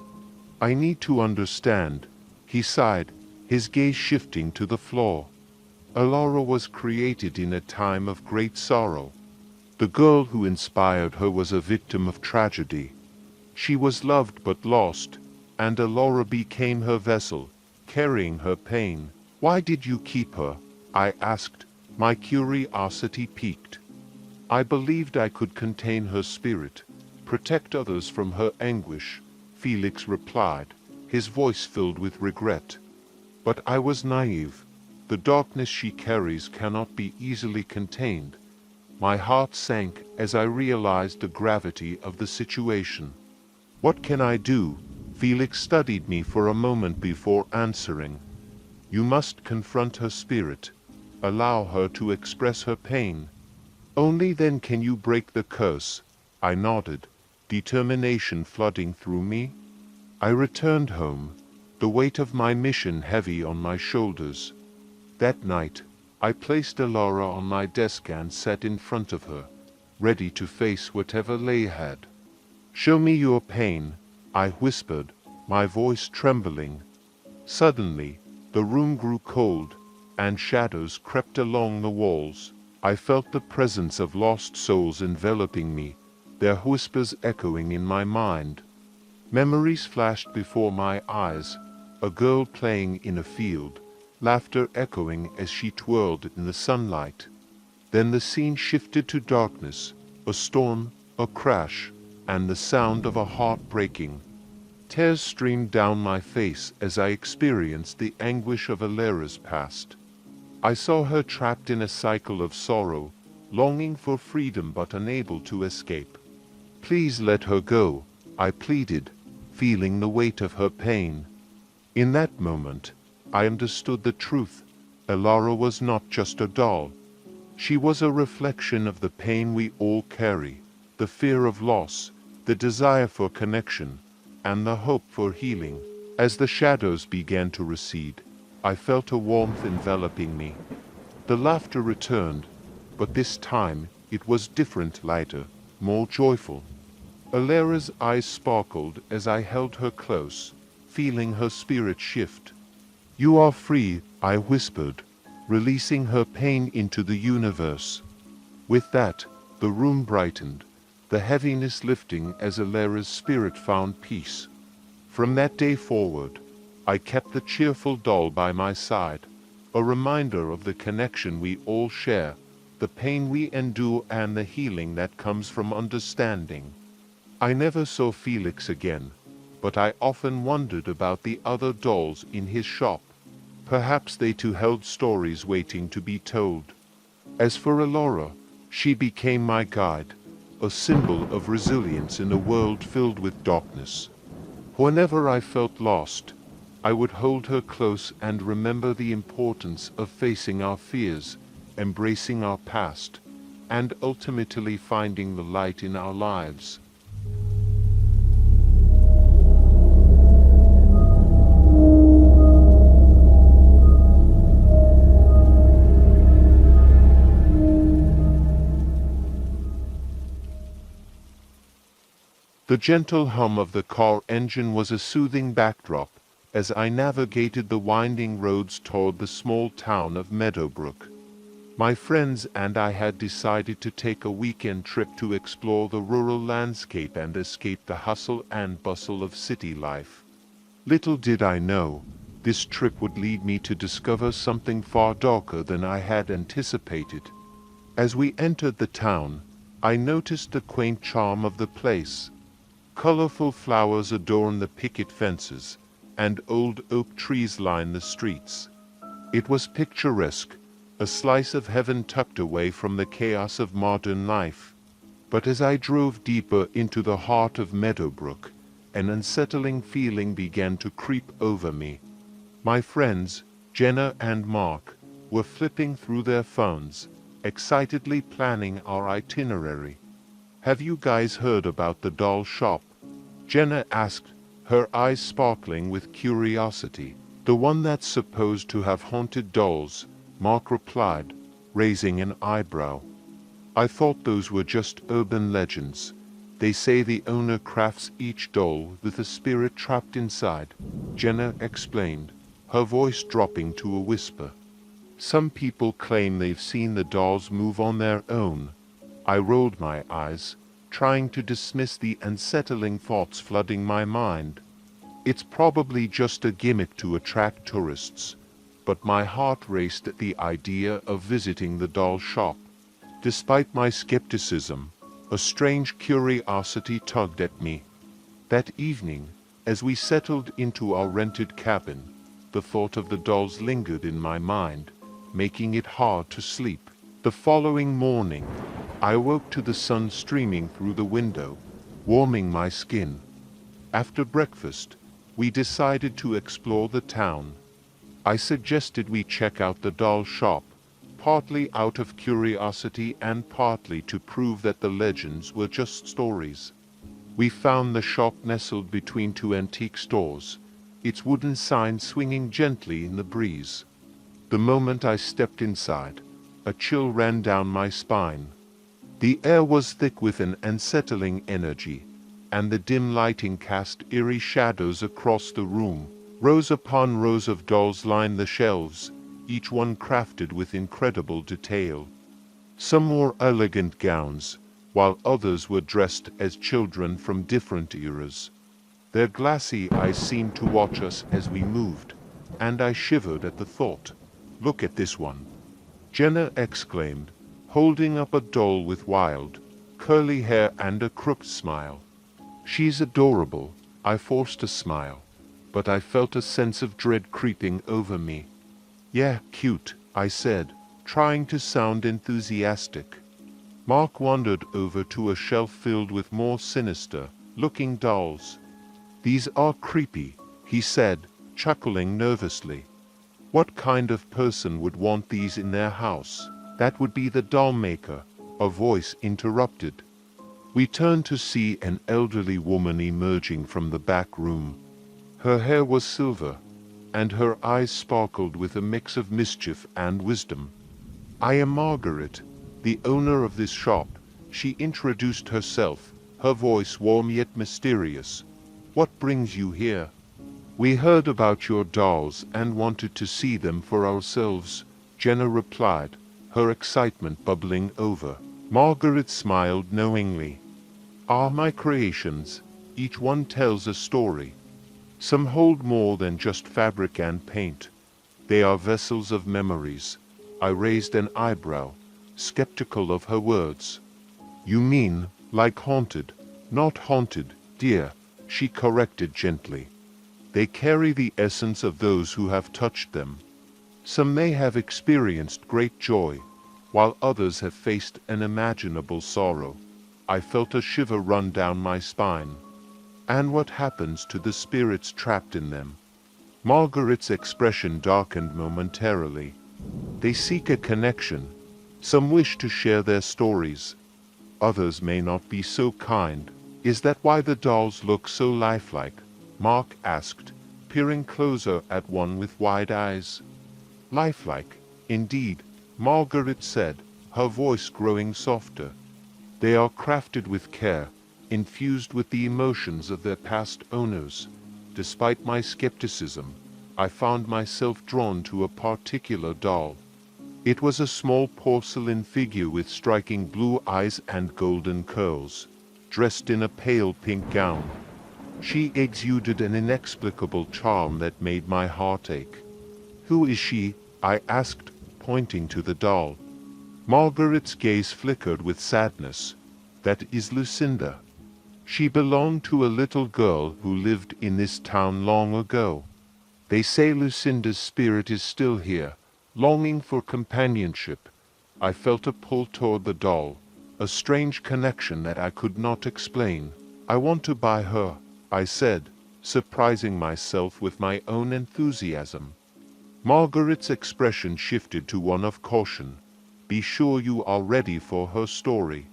I need to understand." He sighed, his gaze shifting to the floor. Elora was created in a time of great sorrow. The girl who inspired her was a victim of tragedy. She was loved but lost, and Elora became her vessel, carrying her pain. "Why did you keep her?" I asked, my curiosity piqued. "I believed I could contain her spirit, protect others from her anguish," Felix replied, his voice filled with regret. "But I was naive. The darkness she carries cannot be easily contained." My heart sank as I realized the gravity of the situation. "What can I do?" Felix studied me for a moment before answering. "You must confront her spirit. Allow her to express her pain. Only then can you break the curse." I nodded, determination flooding through me. I returned home, the weight of my mission heavy on my shoulders. That night, I placed Elora on my desk and sat in front of her, ready to face whatever lay ahead. "Show me your pain," I whispered, my voice trembling. Suddenly, the room grew cold, and shadows crept along the walls. I felt the presence of lost souls enveloping me, their whispers echoing in my mind. Memories flashed before my eyes, a girl playing in a field, laughter echoing as she twirled in the sunlight. Then the scene shifted to darkness, a storm, a crash, and the sound of a heart breaking. Tears streamed down my face as I experienced the anguish of Elora's past. I saw her trapped in a cycle of sorrow, longing for freedom but unable to escape. "Please let her go," I pleaded, feeling the weight of her pain. In that moment, I understood the truth. Elora was not just a doll. She was a reflection of the pain we all carry, the fear of loss, the desire for connection, and the hope for healing. As the shadows began to recede, I felt a warmth enveloping me. The laughter returned, but this time it was different, lighter, more joyful. Elora's eyes sparkled as I held her close, feeling her spirit shift. "You are free," I whispered, releasing her pain into the universe. With that, the room brightened, the heaviness lifting as Elora's spirit found peace. From that day forward, I kept the cheerful doll by my side, a reminder of the connection we all share, the pain we endure and the healing that comes from understanding. I never saw Felix again, but I often wondered about the other dolls in his shop. Perhaps they too held stories waiting to be told. As for Elora, she became my guide, a symbol of resilience in a world filled with darkness. Whenever I felt lost, I would hold her close and remember the importance of facing our fears, embracing our past, and ultimately finding the light in our lives. The gentle hum of the car engine was a soothing backdrop as I navigated the winding roads toward the small town of Meadowbrook. My friends and I had decided to take a weekend trip to explore the rural landscape and escape the hustle and bustle of city life. Little did I know, this trip would lead me to discover something far darker than I had anticipated. As we entered the town, I noticed the quaint charm of the place. Colorful flowers adorn the picket fences, and old oak trees line the streets. It was picturesque, a slice of heaven tucked away from the chaos of modern life. But as I drove deeper into the heart of Meadowbrook, an unsettling feeling began to creep over me. My friends, Jenna and Mark, were flipping through their phones, excitedly planning our itinerary. "Have you guys heard about the doll shop?" Jenna asked, her eyes sparkling with curiosity. "The one that's supposed to have haunted dolls," Mark replied, raising an eyebrow. "I thought those were just urban legends. They say the owner crafts each doll with a spirit trapped inside," Jenna explained, her voice dropping to a whisper. "Some people claim they've seen the dolls move on their own." I rolled my eyes, trying to dismiss the unsettling thoughts flooding my mind. It's probably just a gimmick to attract tourists, but my heart raced at the idea of visiting the doll shop. Despite my skepticism, a strange curiosity tugged at me. That evening, as we settled into our rented cabin, the thought of the dolls lingered in my mind, making it hard to sleep. The following morning, I awoke to the sun streaming through the window, warming my skin. After breakfast, we decided to explore the town. I suggested we check out the doll shop, partly out of curiosity and partly to prove that the legends were just stories. We found the shop nestled between two antique stores, its wooden sign swinging gently in the breeze. The moment I stepped inside, a chill ran down my spine. The air was thick with an unsettling energy, and the dim lighting cast eerie shadows across the room. Rows upon rows of dolls lined the shelves, each one crafted with incredible detail. Some wore elegant gowns, while others were dressed as children from different eras. Their glassy eyes seemed to watch us as we moved, and I shivered at the thought. "Look at this one," Jenna exclaimed, holding up a doll with wild, curly hair and a crooked smile. "She's adorable." I forced a smile, but I felt a sense of dread creeping over me. "Yeah, cute," I said, trying to sound enthusiastic. Mark wandered over to a shelf filled with more sinister-looking dolls. "These are creepy," he said, chuckling nervously. "What kind of person would want these in their house?" "That would be the doll maker," a voice interrupted. We turned to see an elderly woman emerging from the back room. Her hair was silver, and her eyes sparkled with a mix of mischief and wisdom. "I am Margaret, the owner of this shop," she introduced herself, her voice warm yet mysterious. "What brings you here?" "We heard about your dolls and wanted to see them for ourselves," Jenna replied, her excitement bubbling over. Margaret smiled knowingly. "Are my creations. Each one tells a story. Some hold more than just fabric and paint. They are vessels of memories." I raised an eyebrow, skeptical of her words. "You mean, like haunted?" "Not haunted, dear," she corrected gently. "They carry the essence of those who have touched them. Some may have experienced great joy, while others have faced unimaginable sorrow." I felt a shiver run down my spine. "And what happens to the spirits trapped in them?" Margaret's expression darkened momentarily. "They seek a connection. Some wish to share their stories. Others may not be so kind." "Is that why the dolls look so lifelike?" Mark asked, peering closer at one with wide eyes. "Lifelike, indeed," Margaret said, her voice growing softer. "They are crafted with care, infused with the emotions of their past owners. Despite my skepticism, I found myself drawn to a particular doll. It was a small porcelain figure with striking blue eyes and golden curls, dressed in a pale pink gown. She exuded an inexplicable charm that made my heart ache. "Who is she?" I asked, pointing to the doll. Margaret's gaze flickered with sadness. "That is Lucinda. She belonged to a little girl who lived in this town long ago. They say Lucinda's spirit is still here, longing for companionship." I felt a pull toward the doll, a strange connection that I could not explain. "I want to buy her," I said, surprising myself with my own enthusiasm. Margaret's expression shifted to one of caution. "Be sure you are ready for her story.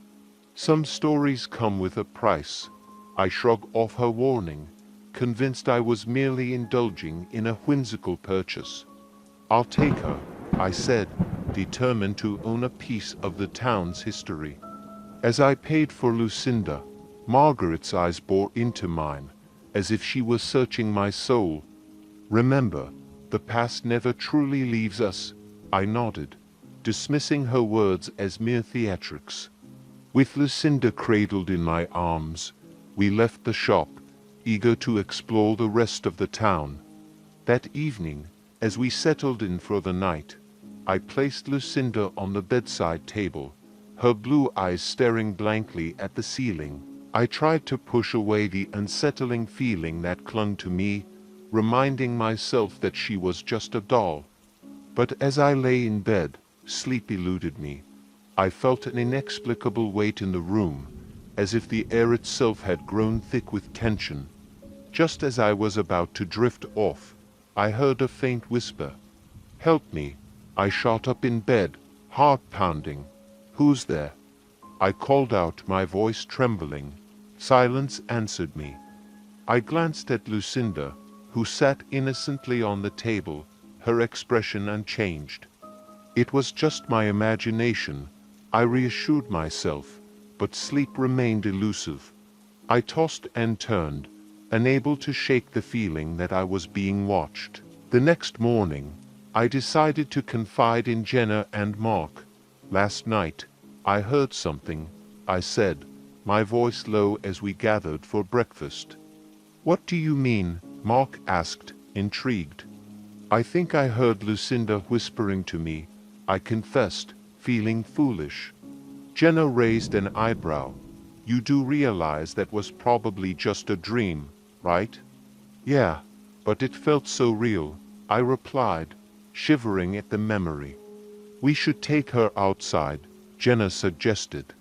Some stories come with a price." I shrugged off her warning, convinced I was merely indulging in a whimsical purchase. "I'll take her," I said, determined to own a piece of the town's history. As I paid for Lucinda, Margaret's eyes bored into mine, as if she was searching my soul. "Remember, the past never truly leaves us," I nodded, dismissing her words as mere theatrics. With Lucinda cradled in my arms, we left the shop, eager to explore the rest of the town. That evening, as we settled in for the night, I placed Lucinda on the bedside table, her blue eyes staring blankly at the ceiling. I tried to push away the unsettling feeling that clung to me, reminding myself that she was just a doll. But as I lay in bed, sleep eluded me. I felt an inexplicable weight in the room, as if the air itself had grown thick with tension. Just as I was about to drift off, I heard a faint whisper. "Help me." I shot up in bed, heart pounding. "Who's there?" I called out, my voice trembling. Silence answered me. I glanced at Lucinda, who sat innocently on the table, her expression unchanged. It was just my imagination, I reassured myself, but sleep remained elusive. I tossed and turned, unable to shake the feeling that I was being watched. The next morning, I decided to confide in Jenna and Mark. "Last night, I heard something," I said, my voice low as we gathered for breakfast. "What do you mean?" Mark asked, intrigued. "I think I heard Lucinda whispering to me," I confessed, feeling foolish. Jenna raised an eyebrow. "You do realize that was probably just a dream, right?" "Yeah, but it felt so real," I replied, shivering at the memory. "We should take her outside," Jenna suggested.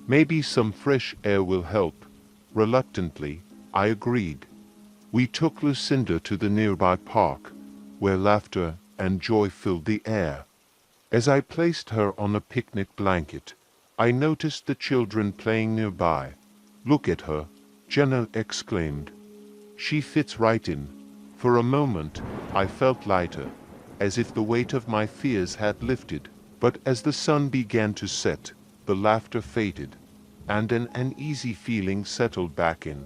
"Maybe some fresh air will help." Reluctantly, I agreed. We took Lucinda to the nearby park, where laughter and joy filled the air. As I placed her on a picnic blanket, I noticed the children playing nearby. "Look at her," Jenna exclaimed. "She fits right in." For a moment, I felt lighter, as if the weight of my fears had lifted. But as the sun began to set, the laughter faded, and an uneasy feeling settled back in.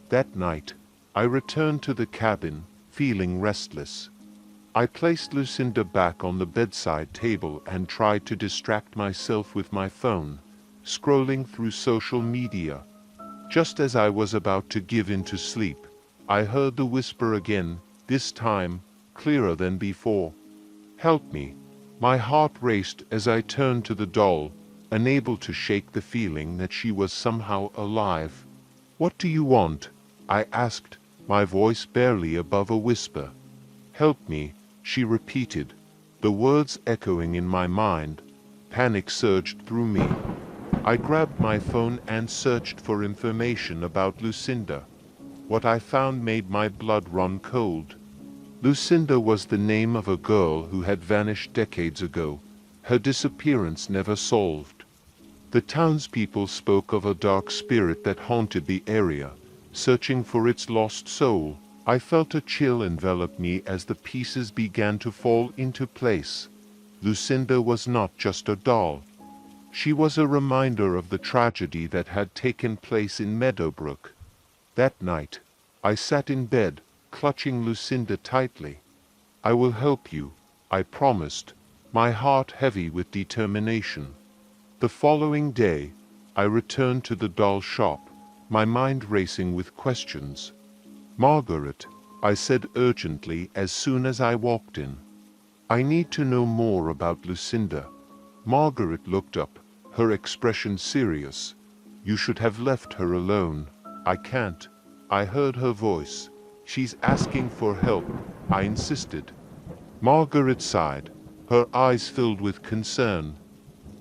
That night, I returned to the cabin, feeling restless. I placed Lucinda back on the bedside table and tried to distract myself with my phone, scrolling through social media. Just as I was about to give in to sleep, I heard the whisper again, this time clearer than before. "Help me." My heart raced as I turned to the doll, unable to shake the feeling that she was somehow alive. "What do you want?" I asked, my voice barely above a whisper. "Help me," she repeated, the words echoing in my mind. Panic surged through me. I grabbed my phone and searched for information about Lucinda. What I found made my blood run cold. Lucinda was the name of a girl who had vanished decades ago, her disappearance never solved. The townspeople spoke of a dark spirit that haunted the area, searching for its lost soul. I felt a chill envelop me as the pieces began to fall into place. Lucinda was not just a doll. She was a reminder of the tragedy that had taken place in Meadowbrook. That night, I sat in bed, clutching Lucinda tightly. "I will help you," I promised, my heart heavy with determination. The following day, I returned to the doll shop, my mind racing with questions. "Margaret," I said urgently as soon as I walked in, "I need to know more about Lucinda." Margaret looked up, her expression serious. "You should have left her alone." "I can't." I heard her voice. "She's asking for help," I insisted. Margaret sighed, her eyes filled with concern.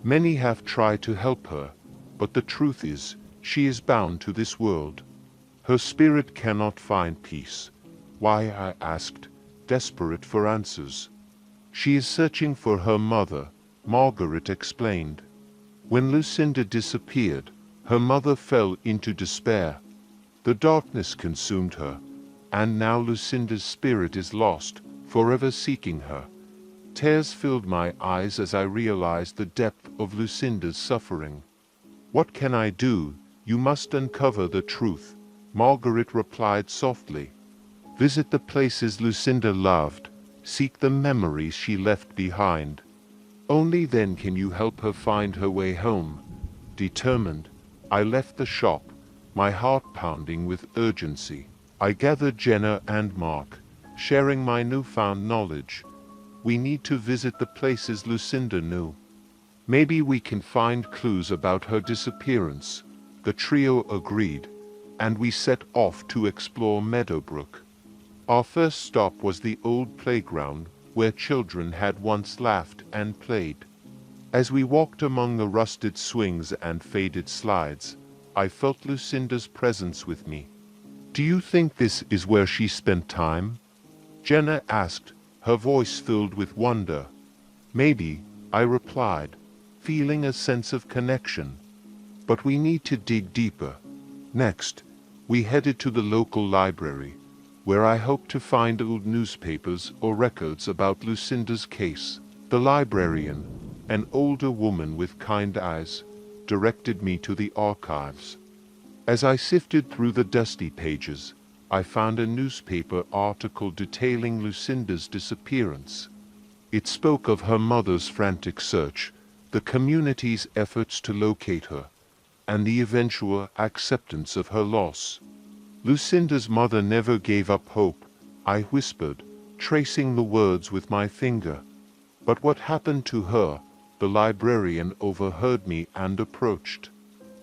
"Many have tried to help her, but the truth is, she is bound to this world. Her spirit cannot find peace." "Why?" I asked, desperate for answers. "She is searching for her mother," Margaret explained. "When Lucinda disappeared, her mother fell into despair. The darkness consumed her, and now Lucinda's spirit is lost, forever seeking her." Tears filled my eyes as I realized the depth of Lucinda's suffering. "What can I do? You must uncover the truth," Margaret replied softly. "Visit the places Lucinda loved. Seek the memories she left behind. Only then can you help her find her way home." Determined, I left the shop, my heart pounding with urgency. I gathered Jenna and Mark, sharing my newfound knowledge. "We need to visit the places Lucinda knew. Maybe we can find clues about her disappearance." The trio agreed, and we set off to explore Meadowbrook. Our first stop was the old playground where children had once laughed and played. As we walked among the rusted swings and faded slides, I felt Lucinda's presence with me. "Do you think this is where she spent time?" Jenna asked, her voice filled with wonder. "Maybe," I replied, feeling a sense of connection. "But we need to dig deeper." Next, we headed to the local library, where I hoped to find old newspapers or records about Lucinda's case. The librarian, an older woman with kind eyes, directed me to the archives. As I sifted through the dusty pages, I found a newspaper article detailing Lucinda's disappearance. It spoke of her mother's frantic search, the community's efforts to locate her, and the eventual acceptance of her loss. "Lucinda's mother never gave up hope," I whispered, tracing the words with my finger. "But what happened to her?" The librarian overheard me and approached.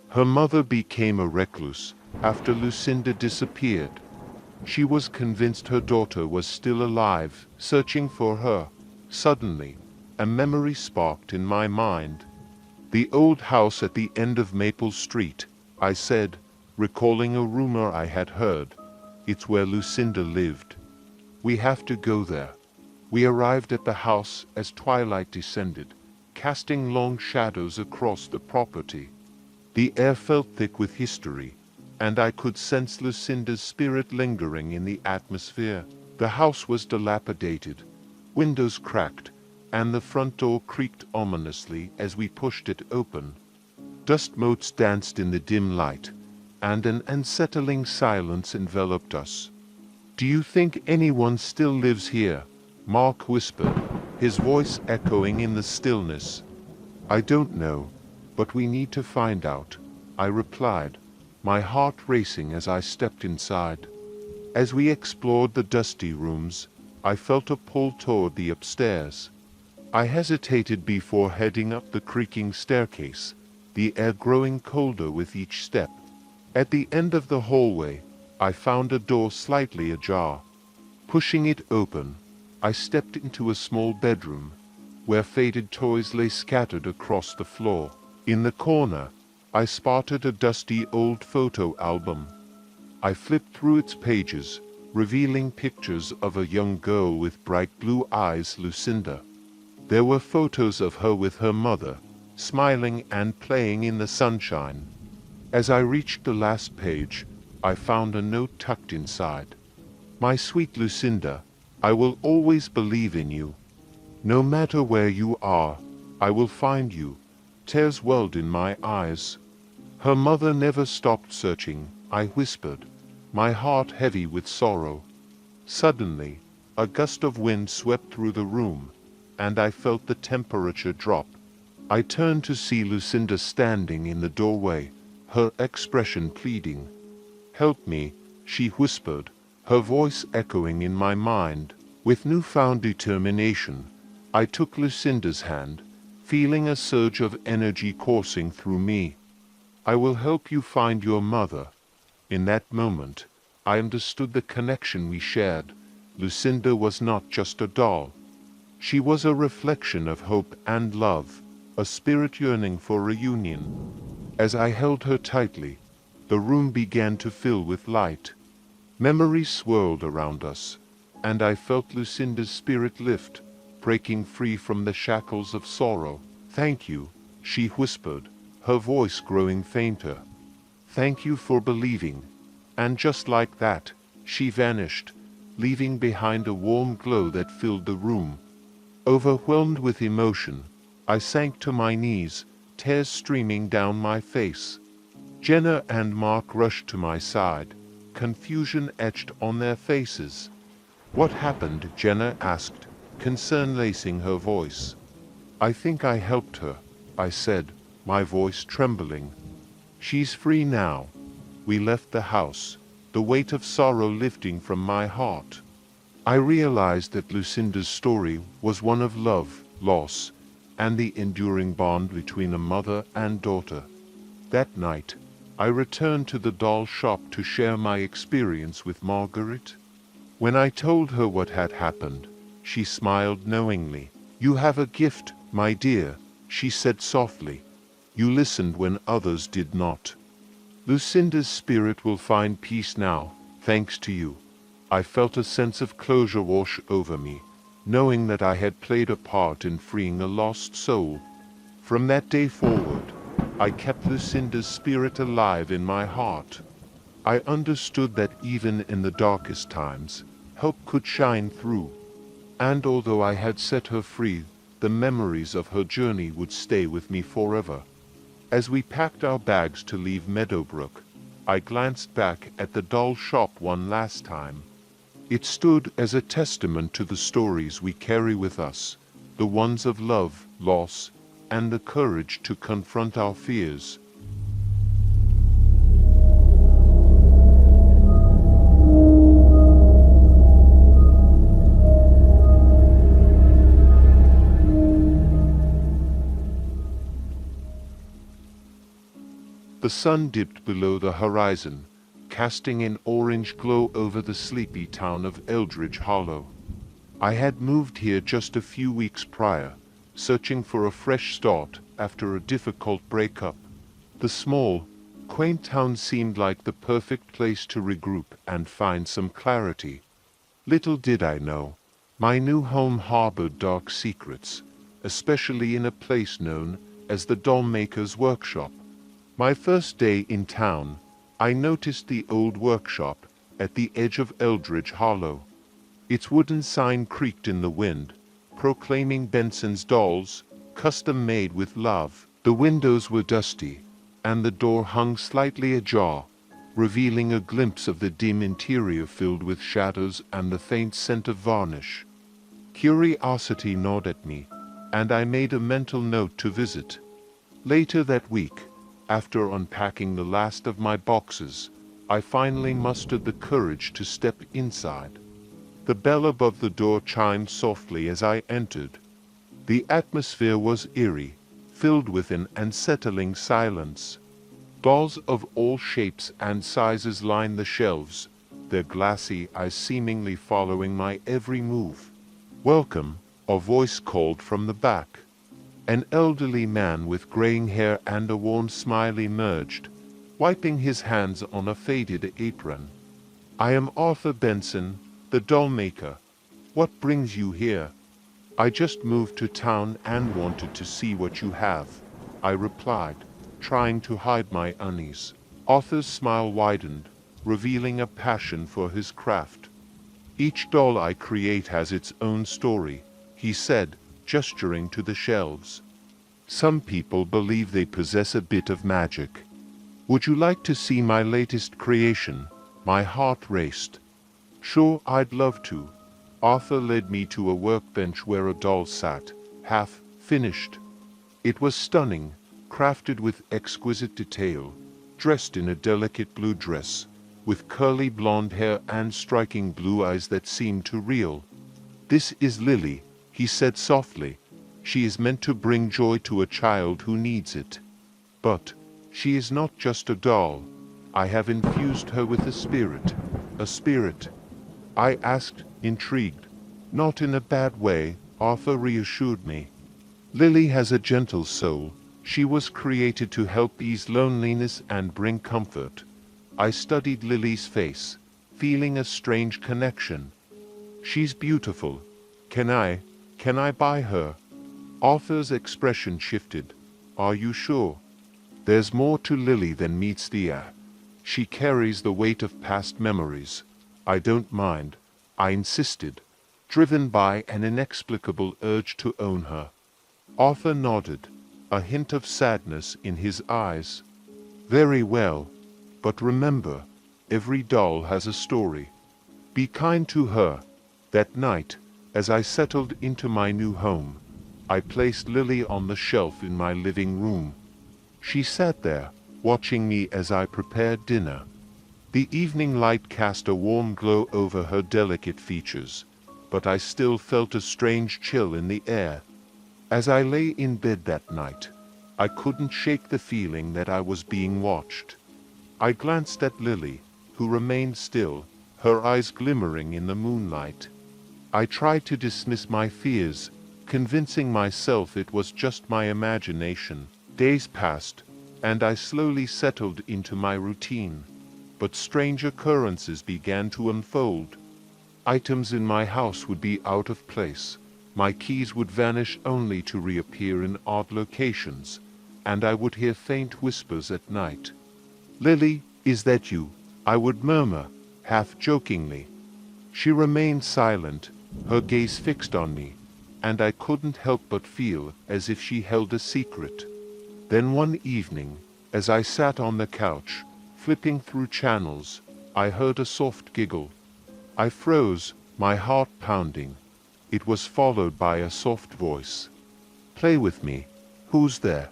"Her mother became a recluse after Lucinda disappeared. She was convinced her daughter was still alive, searching for her. Suddenly, a memory sparked in my mind. "The old house at the end of Maple Street," I said, recalling a rumor I had heard. "It's where Lucinda lived. We have to go there." We arrived at the house as twilight descended, casting long shadows across the property. The air felt thick with history, and I could sense Lucinda's spirit lingering in the atmosphere. The house was dilapidated, windows cracked, and the front door creaked ominously as we pushed it open. Dust motes danced in the dim light, and an unsettling silence enveloped us. "Do you think anyone still lives here?" Mark whispered, his voice echoing in the stillness. "I don't know, but we need to find out," I replied, my heart racing as I stepped inside. As we explored the dusty rooms, I felt a pull toward the upstairs. I hesitated before heading up the creaking staircase, the air growing colder with each step. At the end of the hallway, I found a door slightly ajar. Pushing it open, I stepped into a small bedroom, where faded toys lay scattered across the floor. In the corner, I spotted a dusty old photo album. I flipped through its pages, revealing pictures of a young girl with bright blue eyes, Lucinda. There were photos of her with her mother, smiling and playing in the sunshine. As I reached the last page, I found a note tucked inside. "My sweet Lucinda, I will always believe in you. No matter where you are, I will find you. Tears welled in my eyes. Her mother never stopped searching, I whispered, my heart heavy with sorrow. Suddenly, a gust of wind swept through the room, and I felt the temperature drop. I turned to see Lucinda standing in the doorway, her expression pleading. "Help me," she whispered, her voice echoing in my mind. With newfound determination, I took Lucinda's hand, feeling a surge of energy coursing through me. "I will help you find your mother." In that moment, I understood the connection we shared. Lucinda was not just a doll. She was a reflection of hope and love, a spirit yearning for reunion. As I held her tightly, the room began to fill with light. Memories swirled around us, and I felt Lucinda's spirit lift, breaking free from the shackles of sorrow. "Thank you," she whispered, her voice growing fainter. "Thank you for believing." And just like that, she vanished, leaving behind a warm glow that filled the room. Overwhelmed with emotion, I sank to my knees, tears streaming down my face. Jenna and Mark rushed to my side, confusion etched on their faces. "What happened?" Jenna asked, concern lacing her voice. "I think I helped her," I said, my voice trembling. "She's free now." We left the house, the weight of sorrow lifting from my heart. I realized that Lucinda's story was one of love, loss, and the enduring bond between a mother and daughter. That night, I returned to the doll shop to share my experience with Margaret. When I told her what had happened, she smiled knowingly. "You have a gift, my dear," she said softly. "You listened when others did not. Lucinda's spirit will find peace now, thanks to you." I felt a sense of closure wash over me, knowing that I had played a part in freeing a lost soul. From that day forward, I kept Lucinda's spirit alive in my heart. I understood that even in the darkest times, hope could shine through. And although I had set her free, the memories of her journey would stay with me forever. As we packed our bags to leave Meadowbrook, I glanced back at the doll shop one last time. It stood as a testament to the stories we carry with us, the ones of love, loss, and the courage to confront our fears. The sun dipped below the horizon, casting an orange glow over the sleepy town of Eldridge Hollow. I had moved here just a few weeks prior, searching for a fresh start after a difficult breakup. The small, quaint town seemed like the perfect place to regroup and find some clarity. Little did I know, my new home harbored dark secrets, especially in a place known as the Dollmaker's Workshop. My first day in town, I noticed the old workshop at the edge of Eldridge Hollow. Its wooden sign creaked in the wind, proclaiming Benson's dolls, custom made with love. The windows were dusty, and the door hung slightly ajar, revealing a glimpse of the dim interior filled with shadows and the faint scent of varnish. Curiosity gnawed at me, and I made a mental note to visit. Later that week, after unpacking the last of my boxes, I finally mustered the courage to step inside. The bell above the door chimed softly as I entered. The atmosphere was eerie, filled with an unsettling silence. Dolls of all shapes and sizes lined the shelves, their glassy eyes seemingly following my every move. "Welcome," a voice called from the back. An elderly man with graying hair and a worn smile emerged, wiping his hands on a faded apron. "I am Arthur Benson, the dollmaker. What brings you here?" "I just moved to town and wanted to see what you have," I replied, trying to hide my unease. Arthur's smile widened, revealing a passion for his craft. "Each doll I create has its own story," he said, gesturing to the shelves. Some people believe they possess a bit of magic. Would you like to see my latest creation? My heart raced. Sure, I'd love to. Arthur led me to a workbench where a doll sat, half finished. It was stunning, crafted with exquisite detail, dressed in a delicate blue dress, with curly blonde hair and striking blue eyes that seemed too real. "This is Lily," he said softly. "She is meant to bring joy to a child who needs it. But she is not just a doll. I have infused her with a spirit." "A spirit?" I asked, intrigued. "Not in a bad way," Arthur reassured me. "Lily has a gentle soul. She was created to help ease loneliness and bring comfort." I studied Lily's face, feeling a strange connection. "She's beautiful. Can I buy her?" Arthur's expression shifted. "Are you sure? There's more to Lily than meets the eye. She carries the weight of past memories." "I don't mind," I insisted, driven by an inexplicable urge to own her. Arthur nodded, a hint of sadness in his eyes. "Very well. But remember, every doll has a story. Be kind to her." That night, as I settled into my new home, I placed Lily on the shelf in my living room. She sat there, watching me as I prepared dinner. The evening light cast a warm glow over her delicate features, but I still felt a strange chill in the air. As I lay in bed that night, I couldn't shake the feeling that I was being watched. I glanced at Lily, who remained still, her eyes glimmering in the moonlight. I tried to dismiss my fears, convincing myself it was just my imagination. Days passed, and I slowly settled into my routine. But strange occurrences began to unfold. Items in my house would be out of place. My keys would vanish only to reappear in odd locations, and I would hear faint whispers at night. "Lily, is that you?" I would murmur, half jokingly. She remained silent, her gaze fixed on me, and I couldn't help but feel as if she held a secret. Then one evening, as I sat on the couch, flipping through channels, I heard a soft giggle. I froze, my heart pounding. It was followed by a soft voice. "Play with me. Who's there?"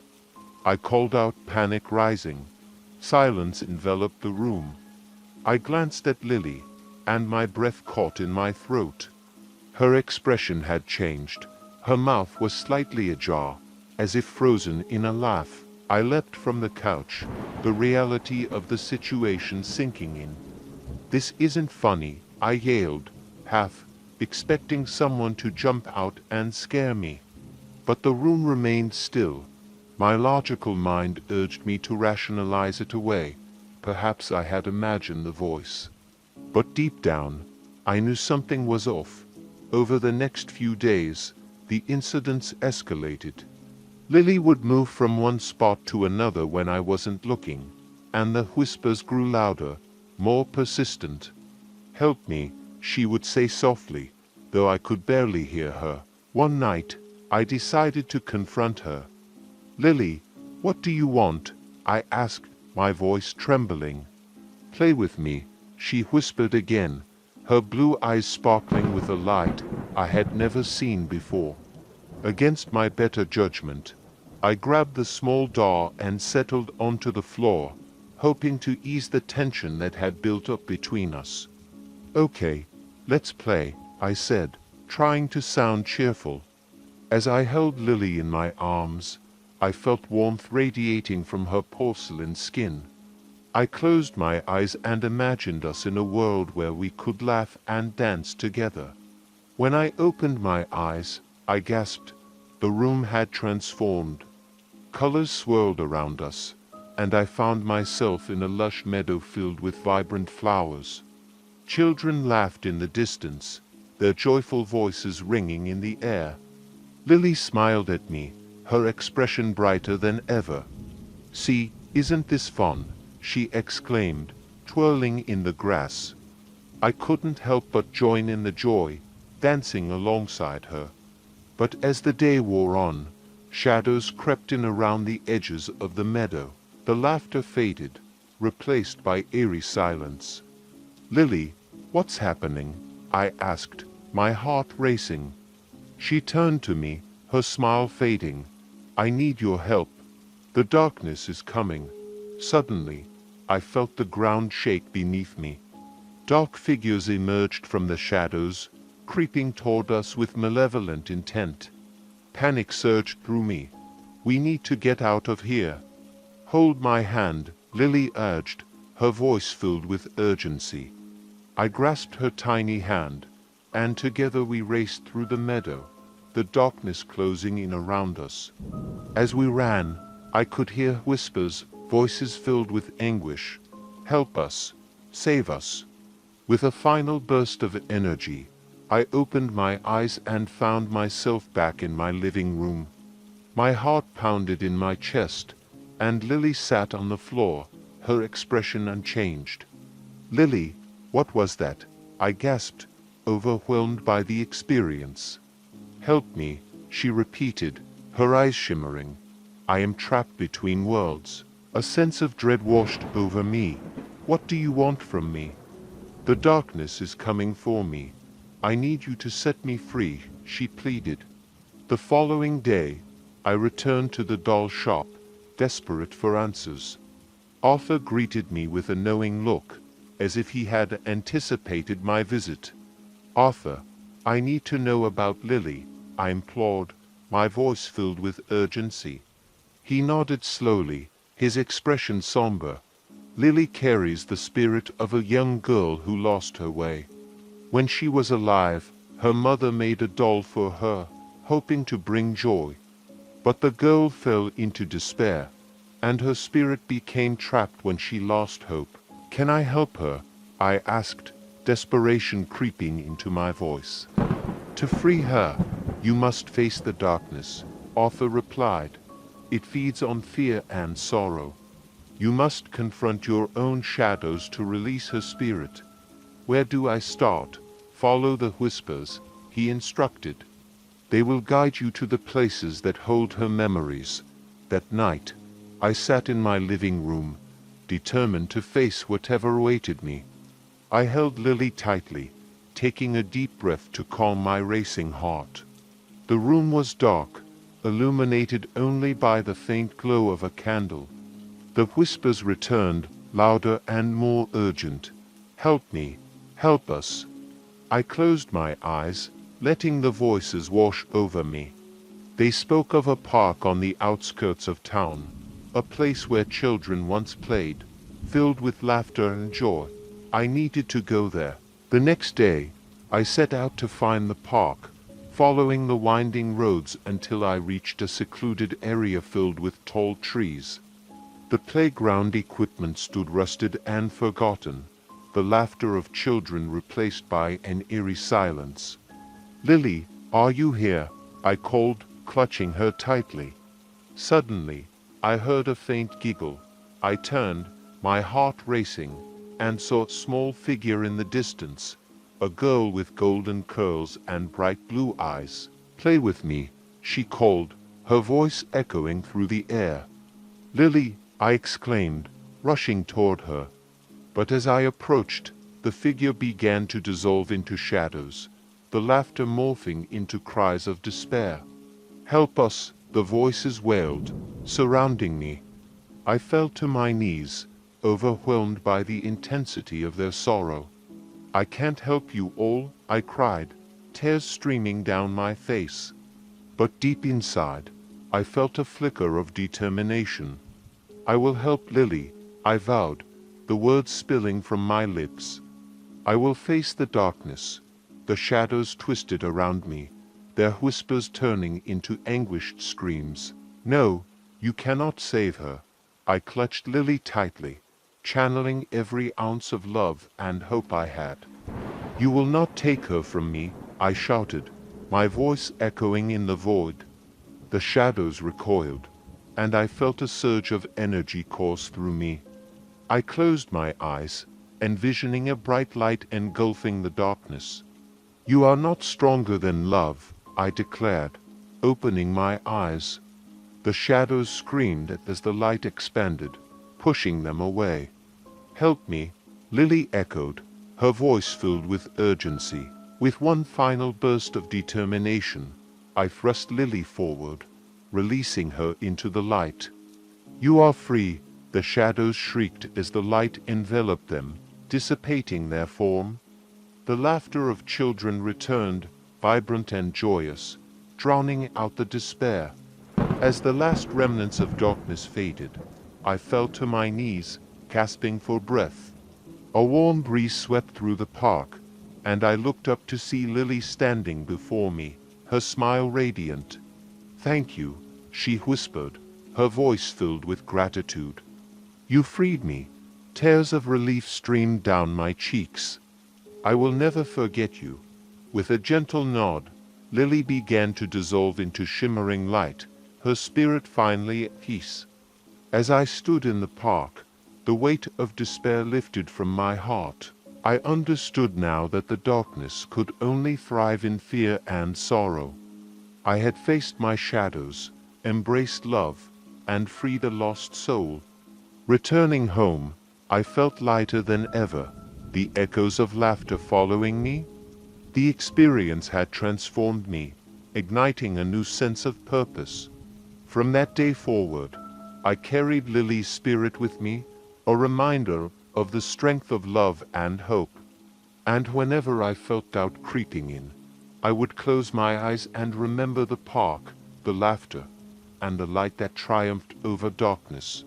I called out, panic rising. Silence enveloped the room. I glanced at Lily, and my breath caught in my throat. Her expression had changed. Her mouth was slightly ajar, as if frozen in a laugh. I leapt from the couch, the reality of the situation sinking in. "This isn't funny," I yelled, half expecting someone to jump out and scare me. But the room remained still. My logical mind urged me to rationalize it away. Perhaps I had imagined the voice. But deep down, I knew something was off. Over the next few days, the incidents escalated. Lily would move from one spot to another when I wasn't looking, and the whispers grew louder, more persistent. "Help me," she would say softly, though I could barely hear her. One night, I decided to confront her. "Lily, what do you want?" I asked, my voice trembling. "Play with me," she whispered again, her blue eyes sparkling with a light I had never seen before. Against my better judgment, I grabbed the small doll and settled onto the floor, hoping to ease the tension that had built up between us. "Okay, let's play," I said, trying to sound cheerful. As I held Lily in my arms, I felt warmth radiating from her porcelain skin. I closed my eyes and imagined us in a world where we could laugh and dance together. When I opened my eyes, I gasped. The room had transformed. Colors swirled around us, and I found myself in a lush meadow filled with vibrant flowers. Children laughed in the distance, their joyful voices ringing in the air. Lily smiled at me, her expression brighter than ever. "See, isn't this fun?" she exclaimed, twirling in the grass. I couldn't help but join in the joy, dancing alongside her. But as the day wore on, Shadows crept in around the edges of the meadow. The laughter faded, replaced by eerie silence. "Lily, what's happening?" I asked, my heart racing. She turned to me, her smile fading. "I need your help. The darkness is coming." Suddenly, I felt the ground shake beneath me. Dark figures emerged from the shadows, creeping toward us with malevolent intent. Panic surged through me. "We need to get out of here." "Hold my hand," Lily urged, her voice filled with urgency. I grasped her tiny hand, and together we raced through the meadow, the darkness closing in around us. As we ran, I could hear whispers, voices filled with anguish. "Help us! Save us!" With a final burst of energy, I opened my eyes and found myself back in my living room. My heart pounded in my chest, and Lily sat on the floor, her expression unchanged. "Lily, what was that?" I gasped, overwhelmed by the experience. "Help me," she repeated, her eyes shimmering. "I am trapped between worlds." A sense of dread washed over me. "What do you want from me?" "The darkness is coming for me. I need you to set me free," she pleaded. The following day, I returned to the doll shop, desperate for answers. Arthur greeted me with a knowing look, as if he had anticipated my visit. "Arthur, I need to know about Lily," I implored, my voice filled with urgency. He nodded slowly, his expression somber. "Lily carries the spirit of a young girl who lost her way. When she was alive, her mother made a doll for her, hoping to bring joy. But the girl fell into despair, and her spirit became trapped when she lost hope. Can I help her?" I asked, desperation creeping into my voice. "To free her, you must face the darkness," Arthur replied. "It feeds on fear and sorrow. You must confront your own shadows to release her spirit." "Where do I start?" "Follow the whispers," he instructed. "They will guide you to the places that hold her memories." That night, I sat in my living room, determined to face whatever awaited me. I held Lily tightly, taking a deep breath to calm my racing heart. The room was dark, illuminated only by the faint glow of a candle. The whispers returned, louder and more urgent. "Help me! Help us!" I closed my eyes, letting the voices wash over me. They spoke of a park on the outskirts of town, a place where children once played, filled with laughter and joy. I needed to go there. The next day, I set out to find the park, following the winding roads until I reached a secluded area filled with tall trees. The playground equipment stood rusted and forgotten, the laughter of children replaced by an eerie silence. "Lily, are you here?" I called, clutching her tightly. Suddenly, I heard a faint giggle. I turned, my heart racing, and saw a small figure in the distance, a girl with golden curls and bright blue eyes. "Play with me," she called, her voice echoing through the air. "Lily," I exclaimed, rushing toward her. But as I approached, the figure began to dissolve into shadows, the laughter morphing into cries of despair. "Help us!" the voices wailed, surrounding me. I fell to my knees, overwhelmed by the intensity of their sorrow. "I can't help you all," I cried, tears streaming down my face. But deep inside, I felt a flicker of determination. "I will help Lily," I vowed, the words spilling from my lips. "I will face the darkness." The shadows twisted around me, their whispers turning into anguished screams. "No, you cannot save her." I clutched Lily tightly, channeling every ounce of love and hope I had. "You will not take her from me," I shouted, my voice echoing in the void. The shadows recoiled, and I felt a surge of energy course through me. I closed my eyes, envisioning a bright light engulfing the darkness. "You are not stronger than love," I declared, opening my eyes. The shadows screamed as the light expanded, pushing them away. "Help me," Lily echoed, her voice filled with urgency. With one final burst of determination, I thrust Lily forward, releasing her into the light. "You are free," the shadows shrieked as the light enveloped them, dissipating their form. The laughter of children returned, vibrant and joyous, drowning out the despair. As the last remnants of darkness faded, I fell to my knees, gasping for breath. A warm breeze swept through the park, and I looked up to see Lily standing before me, her smile radiant. "Thank you," she whispered, her voice filled with gratitude. "You freed me." Tears of relief streamed down my cheeks. "I will never forget you." With a gentle nod, Lily began to dissolve into shimmering light, her spirit finally at peace. As I stood in the park, the weight of despair lifted from my heart. I understood now that the darkness could only thrive in fear and sorrow. I had faced my shadows, embraced love, and freed a lost soul. Returning home, I felt lighter than ever, the echoes of laughter following me. The experience had transformed me, igniting a new sense of purpose. From that day forward, I carried Lily's spirit with me, a reminder of the strength of love and hope. And whenever I felt doubt creeping in, I would close my eyes and remember the park, the laughter, and the light that triumphed over darkness.